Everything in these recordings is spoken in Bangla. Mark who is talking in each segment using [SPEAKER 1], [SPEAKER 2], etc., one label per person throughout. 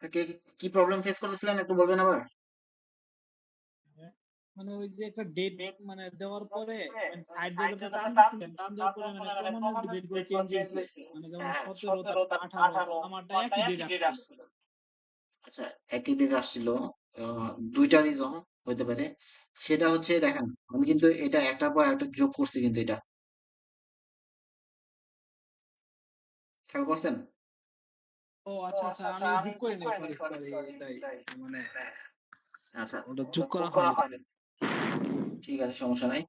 [SPEAKER 1] কে কি প্রবলেম ফেস করতেছিলেন একটু বলবেন আবার?
[SPEAKER 2] হ্যাঁ, মানে ওই যে একটা ডেট মানে দেওয়ার পরে মানে সাইড দিয়ে যখন টান দিচ্ছিলেন, টান দেওয়ার পরে মানে ক্রমান্বয়ে ডেট গুলো চেঞ্জ হয়েছে। মানে যেমন
[SPEAKER 1] হ্যাঁ,
[SPEAKER 2] 17, তারপর 18, আমারটা একই ডেট আসছিল।
[SPEAKER 1] আচ্ছা, একই ডেট আসছিল। দুইটা রিজন হইতে পারে। সেটা হচ্ছে দেখেন, আমি কিন্তু এটা একটার পর একটা যোগ করছি, কিন্তু এটা খেয়াল করছেন?
[SPEAKER 2] ও আচ্ছা আচ্ছা, আমি যোগ করি নাই, সরি সরি, এটাই মানে
[SPEAKER 1] আচ্ছা,
[SPEAKER 2] ওটা যোগ করা হয়নি।
[SPEAKER 1] ঠিক আছে, সমস্যা নাই।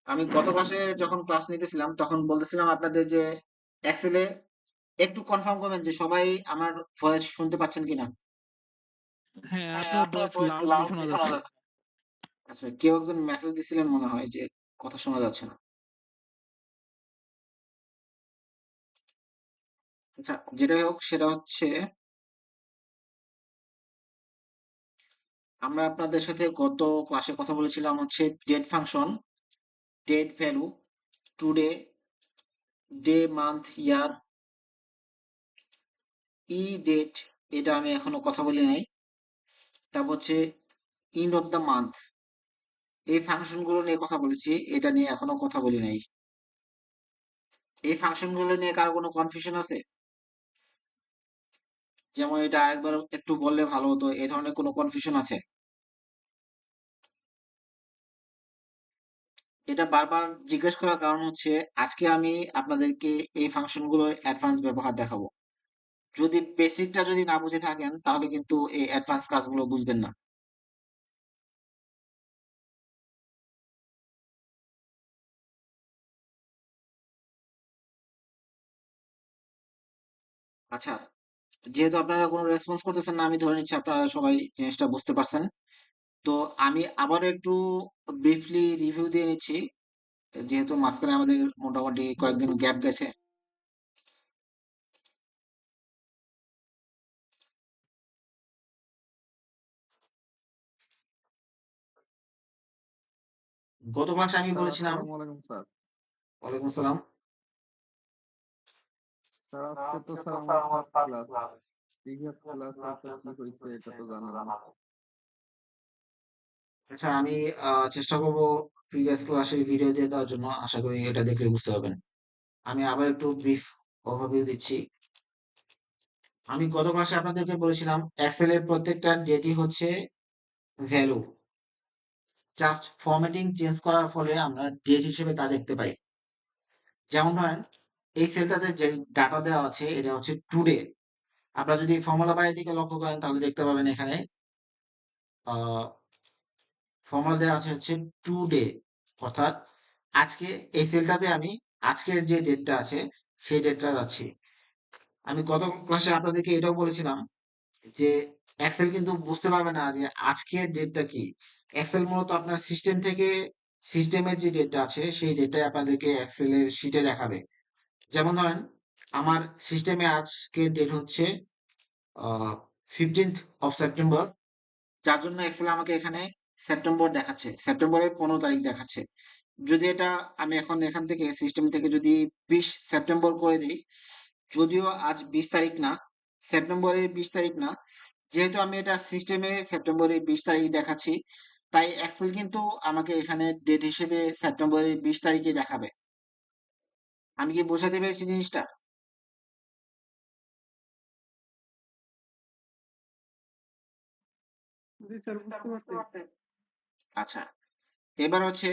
[SPEAKER 1] আমি গত ক্লাসে যখন ক্লাস নিতেছিলাম তখন বলতেছিলাম আপনাদের যে এক্সেলে একটু কনফার্ম করবেন যে সবাই আমার ভয়েস শুনতে পাচ্ছেন কিনা।
[SPEAKER 2] হ্যাঁ, আপনার ভয়েস লাউডলি শোনা যাচ্ছে।
[SPEAKER 1] আচ্ছা, কেউ একজন মেসেজ দিছিলেন মনে হয় যে কথা শোনা যাচ্ছে না। আচ্ছা, যেটাই হোক সেটা হচ্ছে আমরা আপনাদের সাথে গত ক্লাসে কথা বলেছিলাম হচ্ছে date function, date value, today, day, month, year, date, এটা আমি এখনো কথা বলি নাই। তারপর হচ্ছে এন্ড অফ দ্য মান্থ, এই ফাংশন গুলো নিয়ে কথা বলেছি, এটা নিয়ে এখনো কথা বলি নাই। এই ফাংশন গুলো নিয়ে কারো কোনো কনফিউশন আছে? যেমন এটা আরেকবার একটু বললে ভালো হতো, এই ধরনের কোনো কনফিউশন আছে? এটা বারবার জিজ্ঞেস করার কারণ হচ্ছে আজকে আমি আপনাদেরকে এই ফাংশন গুলোর অ্যাডভান্স ব্যবহার দেখাবো। যদি বেসিকটা যদি না বুঝে থাকেন তাহলে কিন্তু এই অ্যাডভান্স কাজগুলো বুঝবেন না। আচ্ছা, যেহেতু আপনারা কোনো রেসপন্স করতেছেন না, আমি ধরে নিচ্ছি আপনারা সবাই জিনিসটা বুঝতে পারছেন। তো আমি আবারও একটু ব্রিফলি রিভিউ দিয়ে নিচ্ছি, যেহেতু মাঝখানে আমাদের মোটামুটি কয়েকদিন গ্যাপ গেছে। গত ক্লাসে আমি
[SPEAKER 3] স্যার
[SPEAKER 1] বলেছিলাম।
[SPEAKER 3] আসসালামু আলাইকুম স্যার।
[SPEAKER 1] ওয়ালাইকুম আসসালাম।
[SPEAKER 3] স্যার আজকে তো স্যার আমার ফার্স্ট ক্লাস। প্রিভিয়াস ক্লাসে স্যার কি হয়েছে এটা তো জানাবেন।
[SPEAKER 1] আচ্ছা, আমি চেষ্টা করব প্রিভিয়াস ক্লাসে ভিডিও দিয়ে দেওয়ার জন্য, আশা করি এটা দেখলে বুঝতে পারবেন। আমি আবার একটু ব্রিফ ওভারভিউ দিচ্ছি। আমি গত ক্লাসে আপনাদেরকে বলেছিলাম এক্সেল এর প্রত্যেকটা ডেটই হচ্ছে ভ্যালু। জাস্ট ফরম্যাটিং চেঞ্জ করার ফলে আমরা ডেট হিসেবে তা দেখতে পাই। যেমন ধরেন, এই সেলটাতে যে ডাটা দেওয়া আছে এটা হচ্ছে টুডে। আপনারা যদি ফর্মুলা বাইরের দিকে লক্ষ্য করেন তাহলে দেখতে পাবেন এখানে ফর্মুলা দেওয়া আছে হচ্ছে টুডে, অর্থাৎ আজকে। এই সেলটাতে আমি আজকের যে ডেটটা আছে সেই ডেটটা যাচ্ছি। আমি গত ক্লাসে আপনাদেরকে এটাও বলেছিলাম যে এক্সেল কিন্তু বুঝতে পারবে না যে আজকের ডেটটা কি। এক্সেল মূলত আপনার সিস্টেম থেকে সিস্টেমের যে ডেটটা আছে সেই ডেটটাই আপনাদেরকে এক্সেলের শিটে দেখাবে। যেমন ধরেন, আমার সিস্টেমে আজকের ডেট হচ্ছে 15th of সেপ্টেম্বর, যার জন্য এক্সেল আমাকে এখানে সেপ্টেম্বর দেখাচ্ছে, সেপ্টেম্বরের 15 তারিখ দেখাচ্ছে। যদি এটা আমি এখন এখান থেকে সিস্টেম থেকে যদি 20 সেপ্টেম্বর করে দিই, যদিও আজ 20 তারিখ না, সেপ্টেম্বরের 20 তারিখ না, যেহেতু আমি এটা সিস্টেমে সেপ্টেম্বরের 20 তারিখ দেখাচ্ছি, তাই এক্সেল কিন্তু আমাকে এখানে ডেট হিসেবে সেপ্টেম্বরের 20 তারিখে দেখাবে। আমি কি বোঝাতে পেরেছি জিনিসটা?
[SPEAKER 3] জি স্যার, বুঝতে পারছি।
[SPEAKER 1] আচ্ছা, এবার হচ্ছে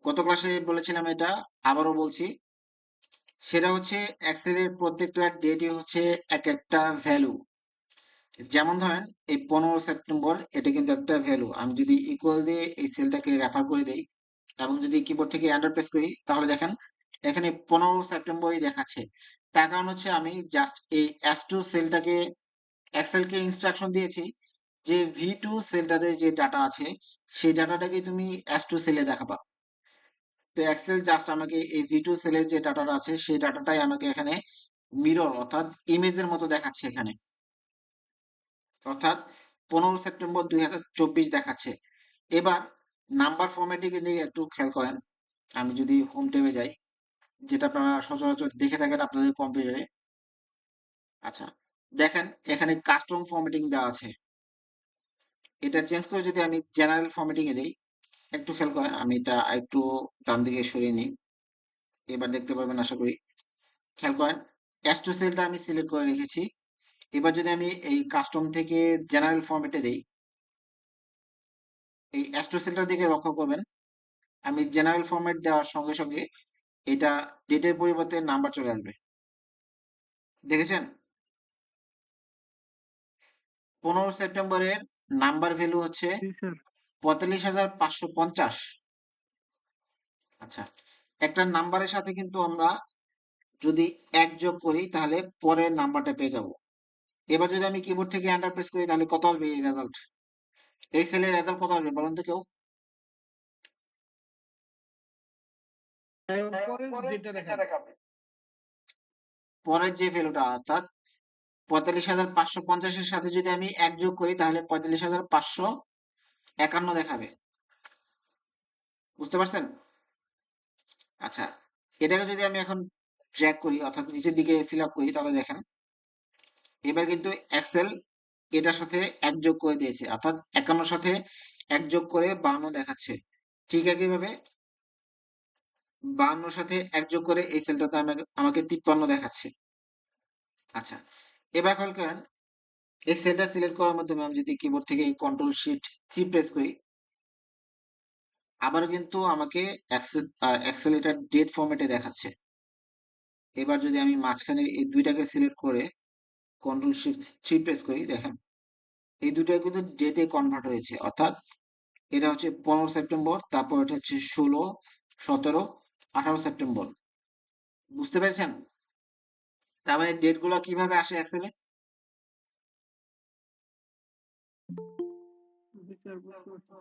[SPEAKER 1] গত ক্লাসে বলেছিলাম এটা, আবারও বলছি, সেটা হচ্ছে এক্সেলের প্রত্যেকটা ডেটই হচ্ছে এক একটা ভ্যালু। যেমন ধরেন, এই 15 সেপ্টেম্বর, এটা কিন্তু একটা ভ্যালু। আমি যদি ইকুয়াল দিয়ে এই সেলটাকে রেফার করে দেই এবং যদি কিবোর্ড থেকে এন্টার প্রেস করি তাহলে দেখেন এখানে 15 সেপ্টেম্বরই দেখাচ্ছে। তার কারণ হচ্ছে আমি জাস্ট এই S2 সেলটাকে, এক্সেলকে ইনস্ট্রাকশন দিয়েছি যে V2 সেলটাতে যে ডাটা আছে সেই ডাটাটাকে তুমি S2 সেলে দেখাবা। তো এক্সেল জাস্ট আমাকে এই V2 সেলের যে ডাটাটা আছে সেই ডাটাটাই আমাকে এখানে মিরর অর্থাৎ ইমেজের মতো দেখাচ্ছে এখানে, অর্থাৎ 15 সেপ্টেম্বর 2024 দেখাচ্ছে। এবার নাম্বার ফরম্যাটিং এর দিকে একটু খেয়াল করেন। আমি যদি হোম ট্যাবে যাই, যেটা আপনারা সচরাচর দেখে থাকেন আপনাদের কম্পিউটারে। আচ্ছা, দেখেন এখানে কাস্টম ফরম্যাটিং দেওয়া আছে। এটা চেঞ্জ করে যদি আমি জেনারেল ফরম্যাটিং এ দিই, একটু খেয়াল করেন, আমি এটা একটু ডান দিকে সরিয়ে নিই, এবার দেখতে পারবেন আশা করি। খেয়াল করেন, S2 সেলটা আমি সিলেক্ট করে রেখেছি। এবার যদি আমি এই কাস্টম থেকে জেনারেল ফরম্যাটে দেই, এই S2 সেলটার দিকে লক্ষ্য করবেন, আমি জেনারেল ফরম্যাট দেওয়ার সঙ্গে সঙ্গে এটা ডেটের পরিবর্তে নাম্বার চলে আসবে। দেখেছেন? 15 সেপ্টেম্বরের নাম্বার ভ্যালু হচ্ছে
[SPEAKER 2] জি স্যার।
[SPEAKER 1] 45,550। আচ্ছা, একটা নাম্বারের সাথে কিন্তু আমরা যদি এক যোগ করি তাহলে পরের নাম্বারটা পেয়ে যাব। এবার যদি আমি কিবোর্ড থেকে এন্টার প্রেস করি তাহলে কত আসবে এই রেজাল্ট? এই সেলের রেজাল্ট কত আসবে বলেন তো কেউ?
[SPEAKER 2] পরের ডেটটা দেখাবে।
[SPEAKER 1] পরের যে ভ্যালুটা অর্থাৎ 45,550-এর সাথে যদি আমি এক যোগ করি তাহলে 45,551 দেখাবে। বুঝতে পারছেন? আচ্ছা, এটাকে যদি আমি এখন ড্র্যাগ করি অর্থাৎ নিচের দিকে ফিল আপ করি তাহলে দেখেন, এবার কিন্তু এক্সেল এটার সাথে এক যোগ করে দিয়েছে, অর্থাৎ 51 সাথে এক যোগ করে 52 দেখাচ্ছে। ঠিক একইভাবে 52 সাথে এক যোগ করে এই সেলটাতে আমাকে 53 দেখাচ্ছে। আচ্ছা, এবার খেয়াল করেন, এই সেলটা সিলেক্ট করার মাধ্যমে আমি যদি কিবোর্ড থেকে কন্ট্রোল শিফট 3 প্রেস করি, আবার কিন্তু আমাকে এক্সেল এটা ডেট ফরম্যাটে দেখাচ্ছে। এবার যদি আমি মাঝখানে এই দুইটাকে সিলেক্ট করে কন্ট্রোল শিফট 3 প্রেস করি, দেখেন এই দুটো কিন্তু ডেটে কনভার্ট হয়েছে, অর্থাৎ এটা হচ্ছে 15 সেপ্টেম্বর, তারপর এটা হচ্ছে 16, 17, 18 সেপ্টেম্বর। বুঝতে পেরেছেন? তার মানে ডেট গুলো কিভাবে আসে এক্সেলে?
[SPEAKER 2] জি স্যার, বুঝতে পারছি।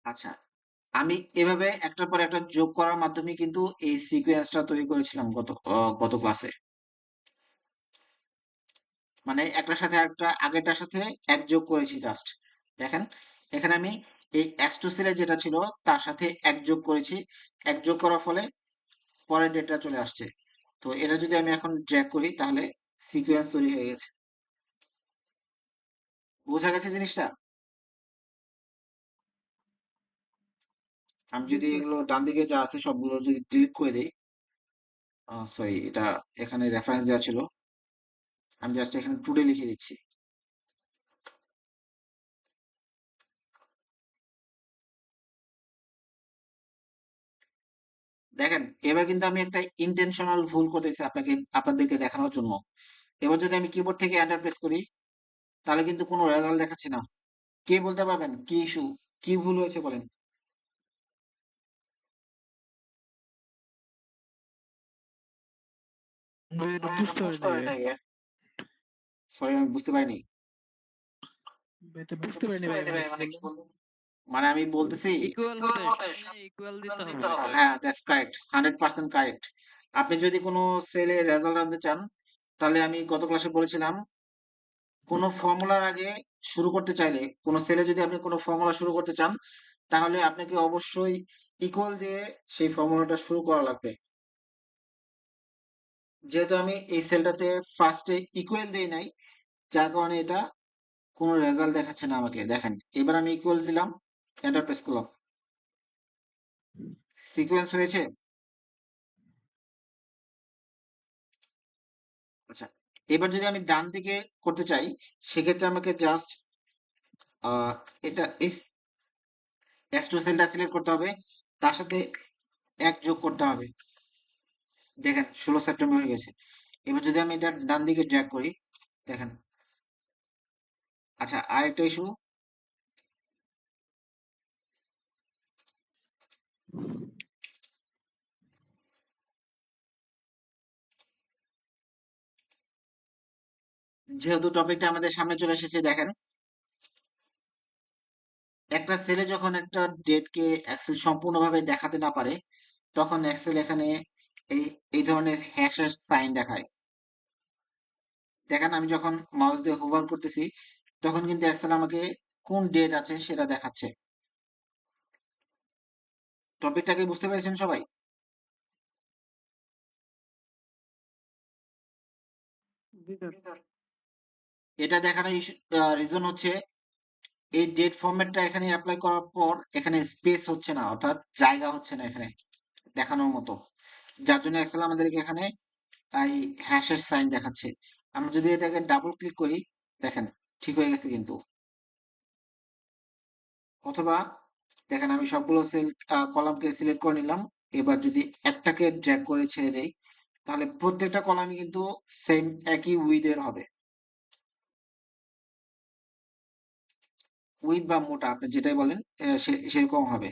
[SPEAKER 1] আচ্ছা, আমি এভাবে একটার পর একটা যোগ করার মাধ্যমে কিন্তু এই সিকোয়েন্সটা তৈরি করেছিলাম গত ক্লাসে। মানে একটার সাথে একটা আগেরটার সাথে এক যোগ করেছি জাস্ট। দেখেন এখানে আমি এই S2 সেলে যেটা ছিল তার সাথে এক যোগ করেছি, এক যোগ করার ফলে পরের ডেটটা চলে আসছে। তো এটা যদি আমি এখন ড্র্যাগ করি তাহলে সিকোয়েন্স তৈরি হয়ে গেছে। বোঝা গেছে জিনিসটা? আমি
[SPEAKER 2] জি
[SPEAKER 1] যদি
[SPEAKER 2] স্যার।
[SPEAKER 1] এগুলো ডান দিকে যা আছে সবগুলো যদি ডিলিট করে দিই, সরি, এটা এখানে রেফারেন্স দেওয়া ছিল, আমি জাস্ট এখানে টুডে লিখে দিচ্ছি। দেখেন এবার কিন্তু আমি একটা ইন্টেনশনাল ভুল করতেছি আপনাদেরকে দেখানোর জন্য। এবার যদি আমি কিবোর্ড থেকে এন্টার প্রেস করি তাহলে কিন্তু কোনো রেজাল্ট দেখাচ্ছে না। কে বলতে পারবেন কি ইস্যু, কি ভুল হয়েছে বলেন?
[SPEAKER 2] ভাই এটা বুঝতে পারি নাই ভাই।
[SPEAKER 1] সরি, আমি বুঝতে পারিনি।
[SPEAKER 2] ভাই এটা বুঝতে পারিনি ভাই, মানে কি বললেন?
[SPEAKER 1] মানে আমি বলতেছি,
[SPEAKER 4] ইকুয়াল হতে সামনে ইকুয়াল দিতে হবে হয়তো।
[SPEAKER 1] হ্যাঁ দ্যাটস কারেক্ট, 100% কারেক্ট। আপনি যদি কোনো সেলে রেজাল্ট আনতে চান তাহলে আমি গত ক্লাসে বলেছিলাম, কোনো ফর্মুলার আগে শুরু করতে চাইলে, কোনো সেলে যদি আপনি কোনো ফর্মুলা শুরু করতে চান তাহলে আপনাকে অবশ্যই ইকুয়াল দিয়ে সেই ফর্মুলাটা শুরু করা লাগবে। যেহেতু আমি এই সেলটাতে ফার্স্টে ইকুয়াল দেই নাই, যার কারণে এটা কোনো রেজাল্ট দেখাচ্ছে না আমাকে। দেখেন এবার আমি ইকুয়াল দিলাম, এন্টার প্রেস করলাম, সিকোয়েন্স হয়েছে। আচ্ছা, এবার যদি আমি ডান দিকে করতে চাই সেক্ষেত্রে আমাকে জাস্ট এটা S2 সেলটা সিলেক্ট করতে হবে, তার সাথে এক যোগ করতে হবে। দেখেন 16 সেপ্টেম্বর হয়ে গেছে। এবার যদি আমি এটা ডান দিকে ড্র্যাগ করি, দেখেন। আচ্ছা, আরেকটা ইস্যু, যেহেতু টপিকটা আমাদের সামনে চলে এসেছে, দেখেন একটা সেলে যখন একটা ডেটকে এক্সেল সম্পূর্ণভাবে দেখাতে না পারে তখন এক্সেল এখানে এই এই ধরনের হ্যাশের সাইন দেখায়। দেখেন আমি যখন মাউস দিয়ে হোভার করতেছি তখন কিন্তু এক্সেল আমাকে কোন ডেট আছে সেটা দেখাচ্ছে। টপিকটাকে বুঝতে পেরেছেন সবাই? এটা দেখানোর রিজন হচ্ছে এই ডেট ফরম্যাটটা এখানে অ্যাপ্লাই করার পর এখানে স্পেস হচ্ছে না, অর্থাৎ জায়গা হচ্ছে না এখানে দেখানোর মতো, যার জন্য এক্সেল আমাদেরকে এখানে এই হ্যাশের সাইন দেখাচ্ছে। আমরা যদি এটাকে ডাবল ক্লিক করি, দেখেন ঠিক হয়ে গেছে কিন্তু। অথবা দেখেন আমি সবগুলো সেল কলামকে সিলেক্ট করে নিলাম। এবার যদি একটাকে ড্র্যাগ করে ছেড়ে দেই, তাহলে প্রত্যেকটা কলামই কিন্তু সেম একই উইডের হবে, উইড বা মোটা আপনি যেটাই বলেন সেরকম হবে।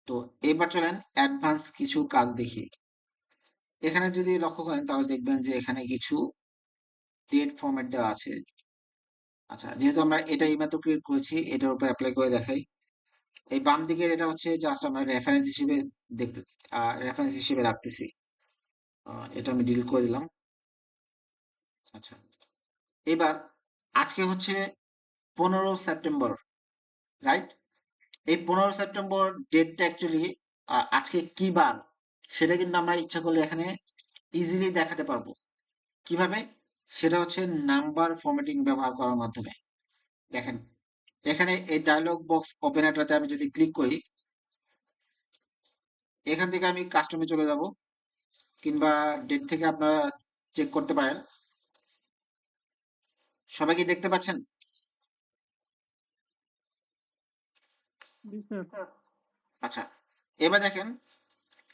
[SPEAKER 1] তো এবার চলেন অ্যাডভান্স কিছু কাজ দেখি। এখানে যদি লক্ষ্য করেন তাহলে দেখবেন যে এখানে কিছু ডেট ফরম্যাট দেওয়া আছে। আচ্ছা, যেহেতু আমরা এটা এইমাত্র ক্রিয়েট করেছি, এটার উপর অ্যাপ্লাই করে দেখাই। এই বাম দিকের এটা হচ্ছে জাস্ট আমরা রেফারেন্স হিসেবে দেখতে রেফারেন্স হিসেবে রাখতেছি। এটা আমি ডিলিট করে দিলাম। আচ্ছা, এবার আজকে হচ্ছে 15 সেপ্টেম্বর, রাইট? এই 15 সেপ্টেম্বর ডেটটা অ্যাকচুয়ালি আজকে কি বার সেটা কিন্তু আমরা ইচ্ছা করলে এখানে ইজিলি দেখাতে পারবো। কিভাবে? সেটা হচ্ছে নাম্বার ফরম্যাটিং ব্যবহার করার মাধ্যমে। দেখেন এখানে এই ডায়লগ বক্স ওপেনারটাতে আমি যদি ক্লিক করি, এখান থেকে আমি কাস্টমে চলে যাব, কিংবা ডেট থেকে আপনারা চেক করতে পারেন। সবাই কি দেখতে পাচ্ছেন? আচ্ছা, এবার দেখেন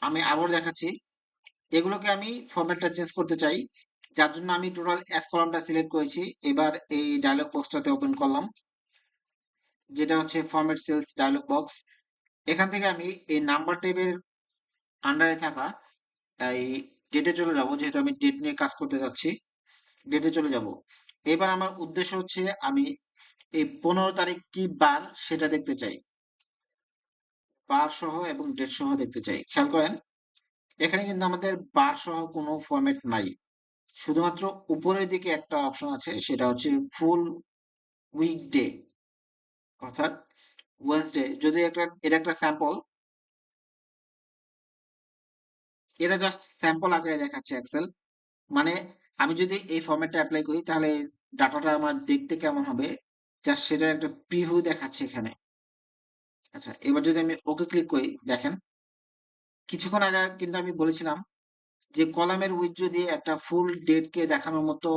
[SPEAKER 1] আমি আবার দেখাচ্ছি। এগুলোকে আমি ফরম্যাটটা চেঞ্জ করতে চাই, যার জন্য আমি টোটাল এস কলামটা সিলেক্ট করেছি। এবার এই ডায়লগ বক্সটাতে ওপেন করলাম, যেটা হচ্ছে ফরম্যাট সেলস ডায়লগ বক্স। এখান থেকে আমি এই নাম্বার টেবিলের আন্ডারে থাকা এই ডেটে চলে যাব, যেহেতু আমি ডেট নিয়ে কাজ করতে যাচ্ছি। ডেটে চলে যাব। এবার আমার উদ্দেশ্য হচ্ছে আমি এই 15 তারিখ কি বার সেটা দেখতে চাই, বার সহ এবং ডেট সহ দেখতে চাই। খেয়াল করেন এখানে কিন্তু আমাদের বার সহ কোনো ফরম্যাট নাই, শুধুমাত্র উপরের দিকে একটা অপশন আছে, সেটা হচ্ছে ফুল উইকডে, অর্থাৎ ওয়েডনেসডে। যদি এটা একটা স্যাম্পল, এটা জাস্ট স্যাম্পল আকারে দেখাচ্ছে এক্সেল। মানে আমি যদি এই ফরম্যাটটা অ্যাপ্লাই করি তাহলে ডাটাটা আমার দেখতে কেমন হবে, জাস্ট সেটা একটা প্রিভিউ দেখাচ্ছে এখানে। আচ্ছা, এবার যদি আমি ওকে ক্লিক করি, দেখেন কিছুক্ষণ আগে কিন্তু আমি বলেছিলাম যে কলামের উইথ যদি একটা ফুল ডেটকে দেখানোর মতো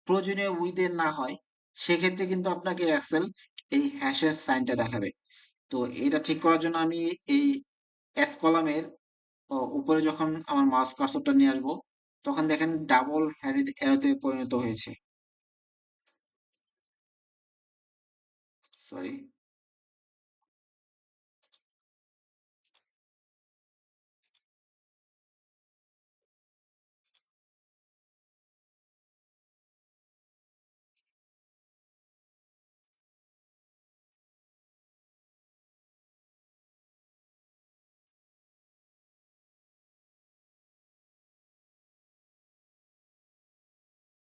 [SPEAKER 1] প্রয়োজনীয় উইথের না হয়, সেক্ষেত্রে কিন্তু আপনাকে এক্সেল এই হ্যাশের সাইনটা দেখাবে। তো এটা ঠিক করার জন্য আমি এই এস কলামের উপরে যখন আমার মাউস কার্সরটা নিয়ে আসবো, তখন দেখেন ডাবল হেডেড অ্যারোতে পরিণত হয়েছে। সরি,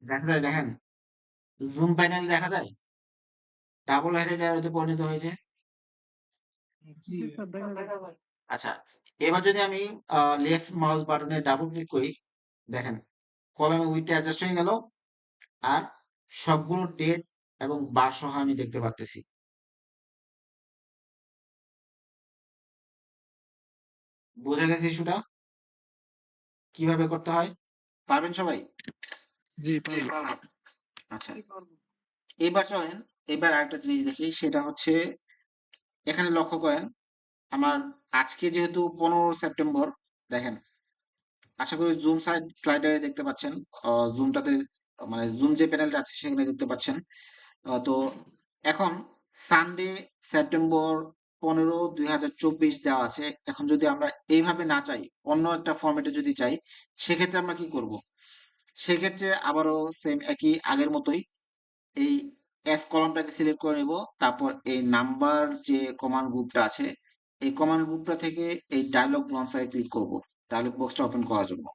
[SPEAKER 1] দেখা যায়, দেখেন জুম প্যানেল দেখা যায় ডাবল হেডেড অ্যারোতে পরিণত হয়েছে।
[SPEAKER 2] জি
[SPEAKER 1] আচ্ছা, এবার যদি আমি লেফট মাউস বাটনে ডাবল ক্লিক করি, দেখেন কলামে উইথটা অ্যাডজাস্ট হয়ে গেল, আর সবগুলো ডেট এবং বার সহ আমি দেখতে পারতেছি। বোঝা গেছে ইস্যুটা কিভাবে করতে হয়? পারবেন সবাই?
[SPEAKER 2] জি পারবো।
[SPEAKER 1] আচ্ছা, এবার চলেন এবার আরেকটা জিনিস দেখি, সেটা হচ্ছে এখানে লক্ষ্য করেন আমার আজকে যেহেতু 15 সেপ্টেম্বর, দেখেন আশা করি জুম স্লাইডারে দেখতে পাচ্ছেন, জুমটাতে মানে জুম যে প্যানেলটা আছে সেখানে দেখতে পাচ্ছেন। তো এখন সানডে সেপ্টেম্বর 15, 2024 দেওয়া আছে। এখন যদি আমরা এইভাবে না চাই, অন্য একটা ফরম্যাটে যদি চাই, সেক্ষেত্রে আমরা কি করব? সেক্ষেত্রে আবারও সেম একই আগের মতোই এই এস কলামটাকে সিলেক্ট করে নেব। তারপর এই নাম্বার যে কমান্ড গ্রুপটা আছে, এই কমান্ড গ্রুপটা থেকে এই ডায়লগ লঞ্চারে ক্লিক করব ডায়লগ বক্সটা ওপেন করার জন্য।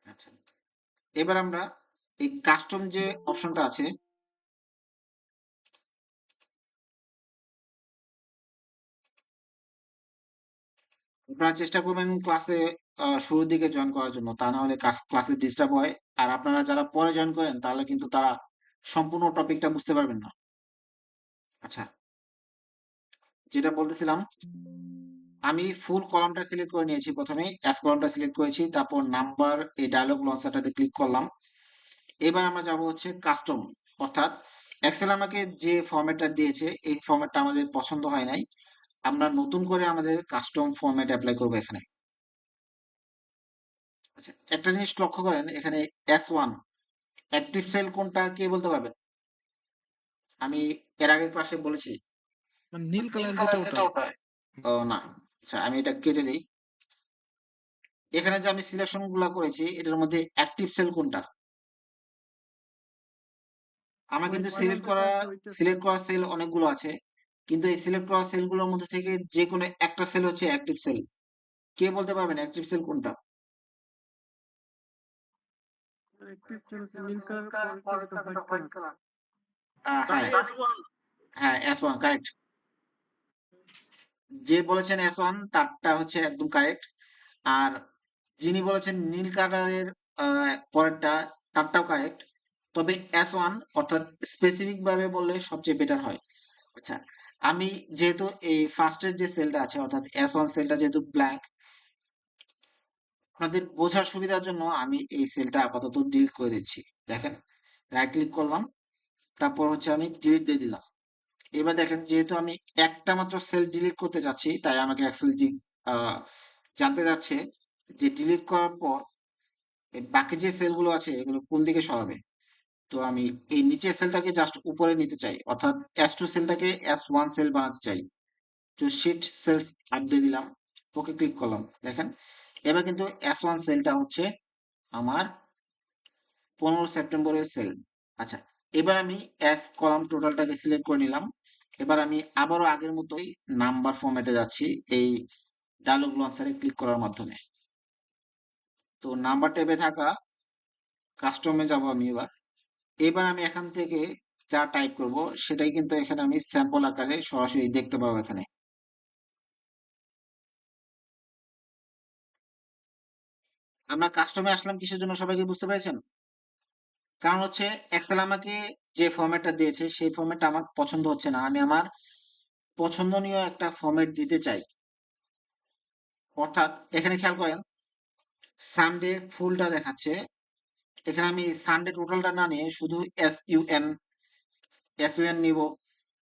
[SPEAKER 1] আচ্ছা, এবার আমরা এই কাস্টম যে অপশনটা আছে, আপনারা চেষ্টা করবেন ক্লাসে শুরুর দিকে জয়েন করার জন্য, তা না হলে ক্লাসে ডিস্টার্ব হয়। আর আপনারা যারা পরে জয়েন করেন তাহলে কিন্তু তারা সম্পূর্ণ টপিকটা বুঝতে পারবেন না। আচ্ছা, যেটা বলতেছিলাম, আমি ফুল কলামটা সিলেক্ট করে নিয়েছি। প্রথমে এস কলামটা সিলেক্ট করেছি, তারপর নাম্বার এই ডায়লগ লঞ্চারটাতে ক্লিক করলাম। এবার আমরা যাব হচ্ছে কাস্টম, অর্থাৎ এক্সেল আমাকে যে ফরম্যাটটা দিয়েছে এই ফরম্যাটটা আমাদের পছন্দ হয় নাই, আমরা নতুন করে আমাদের কাস্টম ফরম্যাট অ্যাপ্লাই করবো এখানে। আচ্ছা, একটা জিনিস লক্ষ্য করেন, এখানে S1 অ্যাক্টিভ সেল কোনটা কে বলতে পারবেন? আমি এর আগের ক্লাসে বলেছি।
[SPEAKER 2] মানে নীল কালার যেটা ওটাই।
[SPEAKER 1] ও না, আচ্ছা আমি এটা কেটে দিই। এখানে যে আমি সিলেকশন গুলা করেছি এটার মধ্যে অ্যাক্টিভ সেল কোনটা? আমার কিন্তু সিলেক্ট করা সেল অনেকগুলো আছে, কিন্তু এই সিলেক্ট করা সেলগুলোর মধ্যে থেকে যে কোনো একটা সেল হচ্ছে অ্যাক্টিভ সেল। কে বলতে পারবেন অ্যাক্টিভ সেল কোনটা? হ্যাঁ, হ্যাঁ S1 কারেক্ট। যে বলেছেন S1 তারটা হচ্ছে একদম কারেক্ট। আর যিনি বলেছেন নীল কালারের পরেরটা, তারটাও কারেক্ট। তবে S1 অর্থাৎ স্পেসিফিক ভাবে বললে সবচেয়ে বেটার হয়। আচ্ছা, আমি যেহেতু এই ফার্স্টের যে সেলটা আছে অর্থাৎ S1 সেলটা যেহেতু ব্ল্যাঙ্ক, আপনাদের বোঝার সুবিধার জন্য আমি এই সেলটা আপাতত ডিলিট করে দিচ্ছি। দেখেন, রাইট ক্লিক করলাম, তারপর হচ্ছে আমি ডিলিট দিয়ে দিলাম। এবার দেখেন, যেহেতু আমি একটা মাত্র সেল ডিলিট করতে যাচ্ছি, তাই আমাকে এক্সেল জানতে যাচ্ছে যে ডিলিট করার পর এই বাকি যে সেলগুলো আছে এগুলো কোন দিকে সরাবে। তো আমি এই নিচের সেলটাকে জাস্ট উপরে নিতে চাই, অর্থাৎ S2 সেলটাকে S1 সেল বানাতে চাই। তো শিফট সেলস আপ দিয়ে দিলাম, ওকে ক্লিক করলাম। দেখেন, এবার কিন্তু S1 সেলটা হচ্ছে আমার 15 সেপ্টেম্বরের সেল। আচ্ছা, এবার আমি এস কলাম টোটালটাকে সিলেক্ট করে নিলাম। এবার আমি আবারও আগের মতোই নাম্বার ফরম্যাটে যাচ্ছি এই ডায়লগ লঞ্চারে ক্লিক করার মাধ্যমে। তো নাম্বার ট্যাবে থাকা কাস্টমে যাব আমি এবার। এবার আমি এখান থেকে যা টাইপ করব সেটাই কিন্তু এখানে আমি স্যাম্পল আকারে সরাসরি দেখতে পাবো এখানে। আমরা কাস্টমে আসলাম কিসের জন্য, সবাইকে বুঝতে পেরেছেন? কারণ হচ্ছে এক্সেল আমাকে যে ফরম্যাটটা দিয়েছে সেই ফরম্যাটটা আমার পছন্দ হচ্ছে না, আমি আমার পছন্দনীয় একটা ফরম্যাট দিতে চাই। অর্থাৎ এখানে খেয়াল করেন, সানডে ফুলটা দেখাচ্ছে, এখানে আমি সানডে টোটালটা না নিয়ে শুধু এস ইউএন নিব।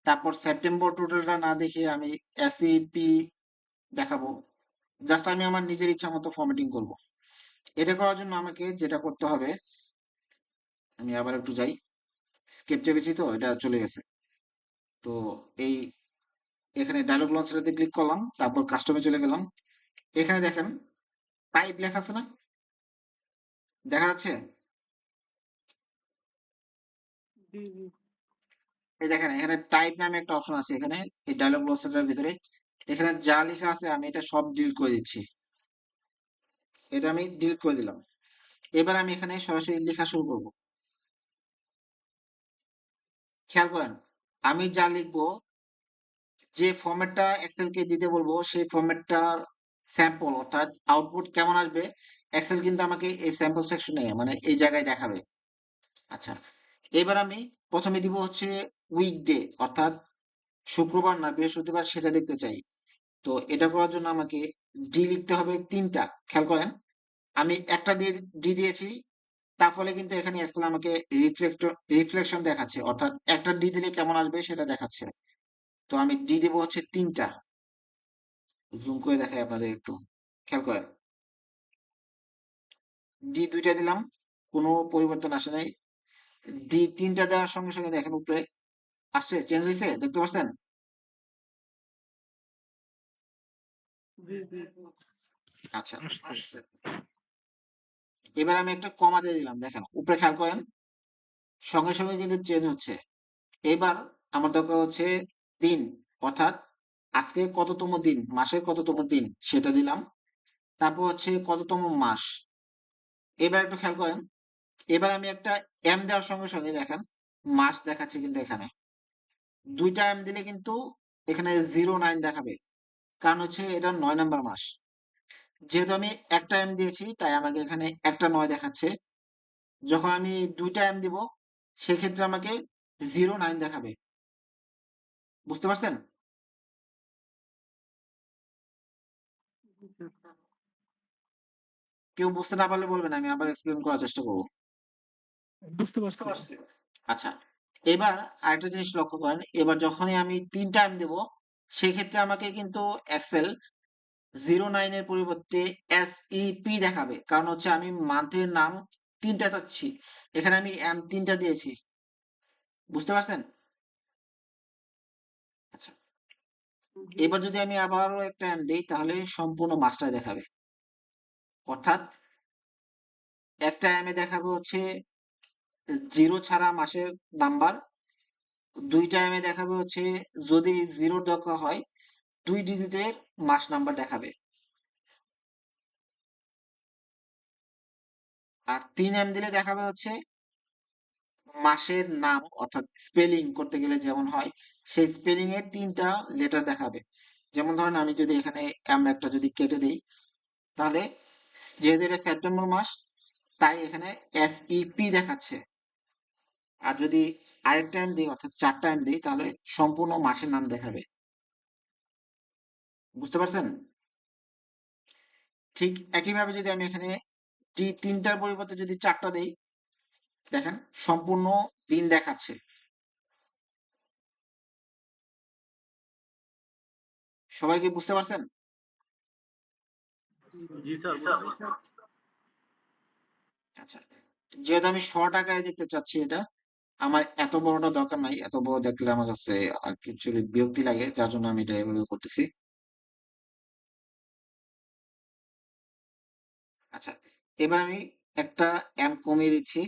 [SPEAKER 1] তারপর সেপ্টেম্বর টোটালটা না দেখে আমি SEP দেখাবো। জাস্ট আমি আমার নিজের ইচ্ছা মতো ফরম্যাটিং করব। এটা করার জন্য আমাকে যেটা করতে হবে, আমি আবার একটু যাই, স্কেপ চেপেছি তো এটা চলে গেছে। তো এই এখানে ডায়লগ লঞ্চারতে ক্লিক করলাম, তারপর কাস্টমে চলে গেলাম। এখানে দেখেন টাইপ লেখা আছে না, দেখা যাচ্ছে? এই দেখেন এখানে টাইপ নামে একটা অপশন আছে এখানে, এই ডায়লগ বক্সটার ভিতরে। এখানে যা লেখা আছে আমি এটা সব ডিলিট করে দিচ্ছি। এটা আমি ডিলিট করে দিলাম। এবার আমি এখানে সরাসরি লেখা শুরু করব। খেয়াল করেন, আমি যা লিখবো, যে ফরম্যাটটা এক্সেল কে দিতে বলবো সেই ফরম্যাটটার স্যাম্পল অর্থাৎ আউটপুট কেমন আসবে, এক্সেল কিন্তু আমাকে এই স্যাম্পল সেকশনে মানে এই জায়গায় দেখাবে। আচ্ছা, এবার আমি প্রথমে দিব হচ্ছে উইকডে, অর্থাৎ শুক্রবার না বৃহস্পতিবার সেটা দেখতে চাই। তো এটা করার জন্য আমাকে ডি লিখতে হবে 3টা। খেয়াল করেন, আমি একটা দিয়ে ডি দিয়েছি, তার ফলে কিন্তু এখানে এক্সেল আমাকে রিফ্লেকশন দেখাচ্ছে, অর্থাৎ একটা ডি দিলে কেমন আসবে সেটা দেখাচ্ছে। তো আমি ডি দিব হচ্ছে 3টা। জুম করে দেখাই আপনাদের একটু, খেয়াল করেন, ডি 2টা দিলাম, কোনো পরিবর্তন আসে নাই। ডি 3টা দেওয়ার সঙ্গে সঙ্গে দেখেন উপরে আসছে, চেঞ্জ হয়েছে, দেখতে পাচ্ছেন? আচ্ছা,
[SPEAKER 2] আসছে।
[SPEAKER 1] এবার আমি একটা কমা দিয়ে দিলাম, দেখেন উপরে খেয়াল করেন, সঙ্গে সঙ্গে কিন্তু চেঞ্জ হচ্ছে। এবার আমার দরকার হচ্ছে দিন, অর্থাৎ আজকে কততম দিন, মাসের কততম দিন সেটা দিলাম। তারপর হচ্ছে কততম মাস। এবার একটু খেয়াল করেন, এবার আমি একটা এম দেওয়ার সঙ্গে সঙ্গে দেখেন মাস দেখাচ্ছে কিন্তু এখানে। 2টা এম দিলে কিন্তু এখানে 09 দেখাবে, কারণ হচ্ছে এটা 9 নাম্বার মাস। যেহেতু আমি একটা এম দিয়েছি তাই আমাকে এখানে একটা 9 দেখাচ্ছে। যখন আমি 2টা এম দিব সেক্ষেত্রে আমাকে 09 দেখাবে। বুঝতে পারছেন? কেউ বুঝতে না পারলে বলবেন, আমি আবার এক্সপ্লেন করার চেষ্টা করব।
[SPEAKER 2] বুঝতে পারছি।
[SPEAKER 1] আচ্ছা, এবার আরেকটা জিনিস লক্ষ্য করেন, এবার যখনই আমি 3টা এম দেব সেক্ষেত্রে আমাকে কিন্তু এক্সেল 09 এর পরিবর্তে SEP দেখাবে। কারণ হচ্ছে আমি মান্থের নাম 3টা চাচ্ছি। এখানে আমি এম 3টা দিয়েছি। বুঝতে পারছেন? আচ্ছা, এবার যদি আমি আবারও একটা এম দেই তাহলে সম্পূর্ণ মাসটা দেখাবে। অর্থাৎ একটা এমে দেখাবে হচ্ছে 0 ছাড়া মাসের নাম্বার, 2টা এমে দেখাবে হচ্ছে যদি 0 দরকার হয় 2 ডিজিটের মাস নাম্বার দেখাবে। আর 3 এম দিলে দেখাবে হচ্ছে মাসের নাম, অর্থাৎ স্পেলিং করতে গেলে যেমন হয় সেই স্পেলিং এর 3টা লেটার দেখাবে। যেমন ধরেন আমি যদি এখানে এম একটা যদি কেটে দেই তাহলে যেহেতু এটা সেপ্টেম্বর মাস তাই এখানে SEP দেখাচ্ছে। আর যদি আরেকটা এম দিই অর্থাৎ 4টা এম দিই তাহলে সম্পূর্ণ মাসের নাম দেখাবে। বুঝতে পারছেন? ঠিক একইভাবে যদি আমি এখানে 3টার পরিবর্তে যদি 4টা দেই, দেখেন সম্পূর্ণ দিন দেখাচ্ছে। সবাই কি বুঝতে পারছেন?
[SPEAKER 5] জি স্যার, বুঝতে পারছি।
[SPEAKER 1] আচ্ছা, যেহেতু আমি শর্ট আকারে দেখতে চাচ্ছি এটা, আমার এত বড়টা দরকার নাই। এত বড় দেখলে আমার কাছে আর কিছু বিরক্তি লাগে, যার জন্য আমি এটা এভাবে করতেছি। আচ্ছা, এবার আমি একটা এম কমিয়ে দিচ্ছি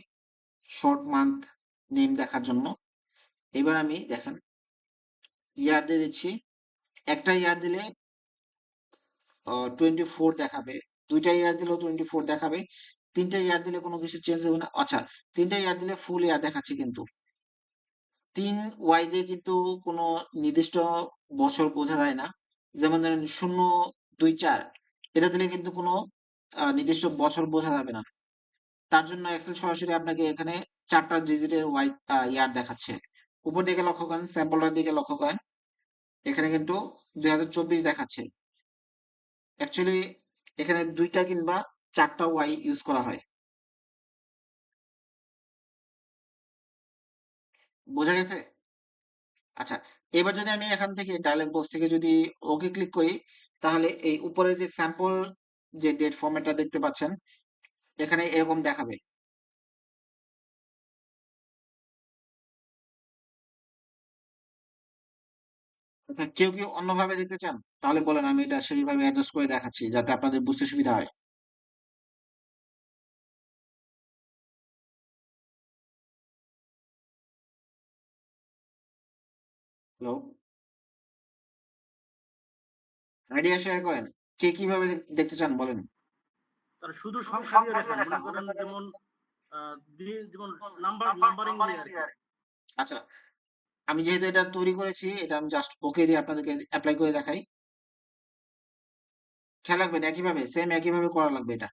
[SPEAKER 1] শর্ট মান্থ নেম দেখার জন্য। এবার আমি দেখেন ইয়ার দিয়ে দিচ্ছি। একটা ইয়ার দিলে 24 দেখাবে, 2টা ইয়ার দিলেও 24 দেখাবে, 3টা ইয়ার দিলে কোনো কিছু চেঞ্জ হবে না। আচ্ছা, 3টা ইয়ার দিলে ফুল ইয়ার দেখাচ্ছে, কিন্তু 3 ওয়াই দিয়ে কিন্তু কোনো নির্দিষ্ট বছর বোঝা যায় না। যেমন ধরেন 024 এটা দিলে কিন্তু কোনো নির্দিষ্ট বছর বোঝা যাবে না। তার জন্য এক্সেল সরাসরি আপনাকে এখানে 4টা ডিজিটের ওয়াই ইয়ার দেখাচ্ছে। উপর দিকে লক্ষ্য করেন, স্যাম্পলটার দিকে লক্ষ্য করেন, এখানে কিন্তু 2024 দেখাচ্ছে। অ্যাকচুয়ালি এখানে 2টা কিংবা 4টা ওয়াই ইউজ করা হয়। বোঝা গেছে? আচ্ছা, এবার যদি আমি এখান থেকে ডায়লগ বক্স থেকে যদি ওকে ক্লিক করি তাহলে এই উপরে যে স্যাম্পল যে ডেট ফরম্যাটটা দেখতে পাচ্ছেন এখানে এরকম দেখাবে। আচ্ছা, কেউ কি অন্যভাবে দেখতে চান তাহলে বলেন, আমি এটা সেইভাবে অ্যাডজাস্ট করে দেখাচ্ছি যাতে আপনাদের বুঝতে সুবিধা হয়। হ্যালো, আইডিয়া শেয়ার করেন, কে কিভাবে দেখতে চান বলেন।
[SPEAKER 5] স্যার শুধু সংখ্যা দিয়ে দেখান, মনে করেন যেমন যেমন নাম্বারিং দিয়ে আর কি।
[SPEAKER 1] আচ্ছা, আমি যেহেতু এটা তৈরি করেছি এটা আমি জাস্ট ওকে দিয়ে আপনাদেরকে অ্যাপ্লাই করে দেখাই। খেয়াল রাখবেন একইভাবে সেম একইভাবে করা লাগবে এটা।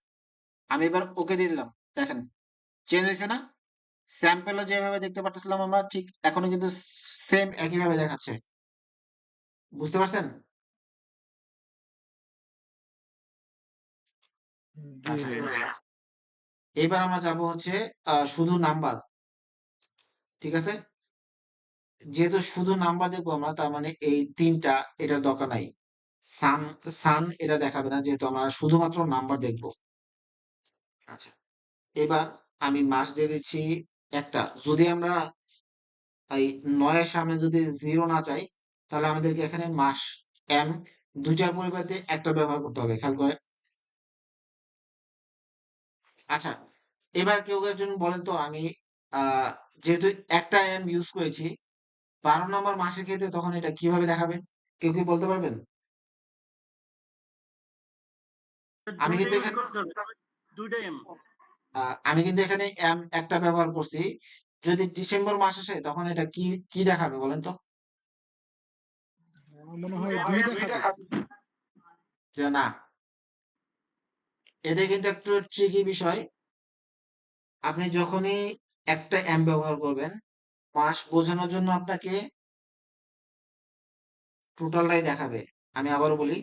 [SPEAKER 1] আমি এবার ওকে দিয়ে দিলাম, দেখেন চেঞ্জ হয়েছে না? স্যাম্পেলও যেভাবে দেখতে পাচ্ছিলাম আমরা ঠিক এখনো কিন্তু সেম একইভাবে দেখাচ্ছে। বুঝতে পারছেন?
[SPEAKER 2] জি
[SPEAKER 1] আচ্ছা,
[SPEAKER 2] ভাইয়া।
[SPEAKER 1] এবার আমরা যাব হচ্ছে শুধু নাম্বার। ঠিক আছে, যেহেতু শুধু নাম্বার দেখবো আমরা তার মানে এই 3টা এটার দরকার নাই। সান সান এটা দেখাবে না যেহেতু আমরা শুধুমাত্র নাম্বার দেখবো। আচ্ছা, এবার আমি মাস দিয়ে দিচ্ছি একটা। যদি আমরা এই 9 এর সামনে যদি 0 না চাই তাহলে আমাদেরকে এখানে মাস এম 2টার পরিবর্তে একটা ব্যবহার করতে হবে। খেয়াল করে। আচ্ছা, এবার কেউ একজন বলেন তো, আমি আহ যেহেতু একটা এম ইউজ করেছি 12 নম্বর মাসের ক্ষেত্রে তখন এটা কিভাবে দেখাবে? কেউ কি বলতে পারবেন? আমি
[SPEAKER 5] দুইটা
[SPEAKER 1] কিন্তু
[SPEAKER 5] ইউজ
[SPEAKER 1] এখানে
[SPEAKER 5] করতে হবে, দুইটা এম।
[SPEAKER 1] আমি কিন্তু এখানে এম একটা ব্যবহার করছি। যদি ডিসেম্বর মাস আসে তখন এটা কি কি দেখাবে বলেন তো?
[SPEAKER 2] আমার মনে হয় 2 দেখাবে।
[SPEAKER 1] যে না, এটা কিন্তু একটু ট্রিকি বিষয়। আপনি যখনই একটা ব্যবহার করবেন, মাস বোঝানোর জন্য আপনাকে টোটালটাই দেখাবে। আমি আবারও বলি,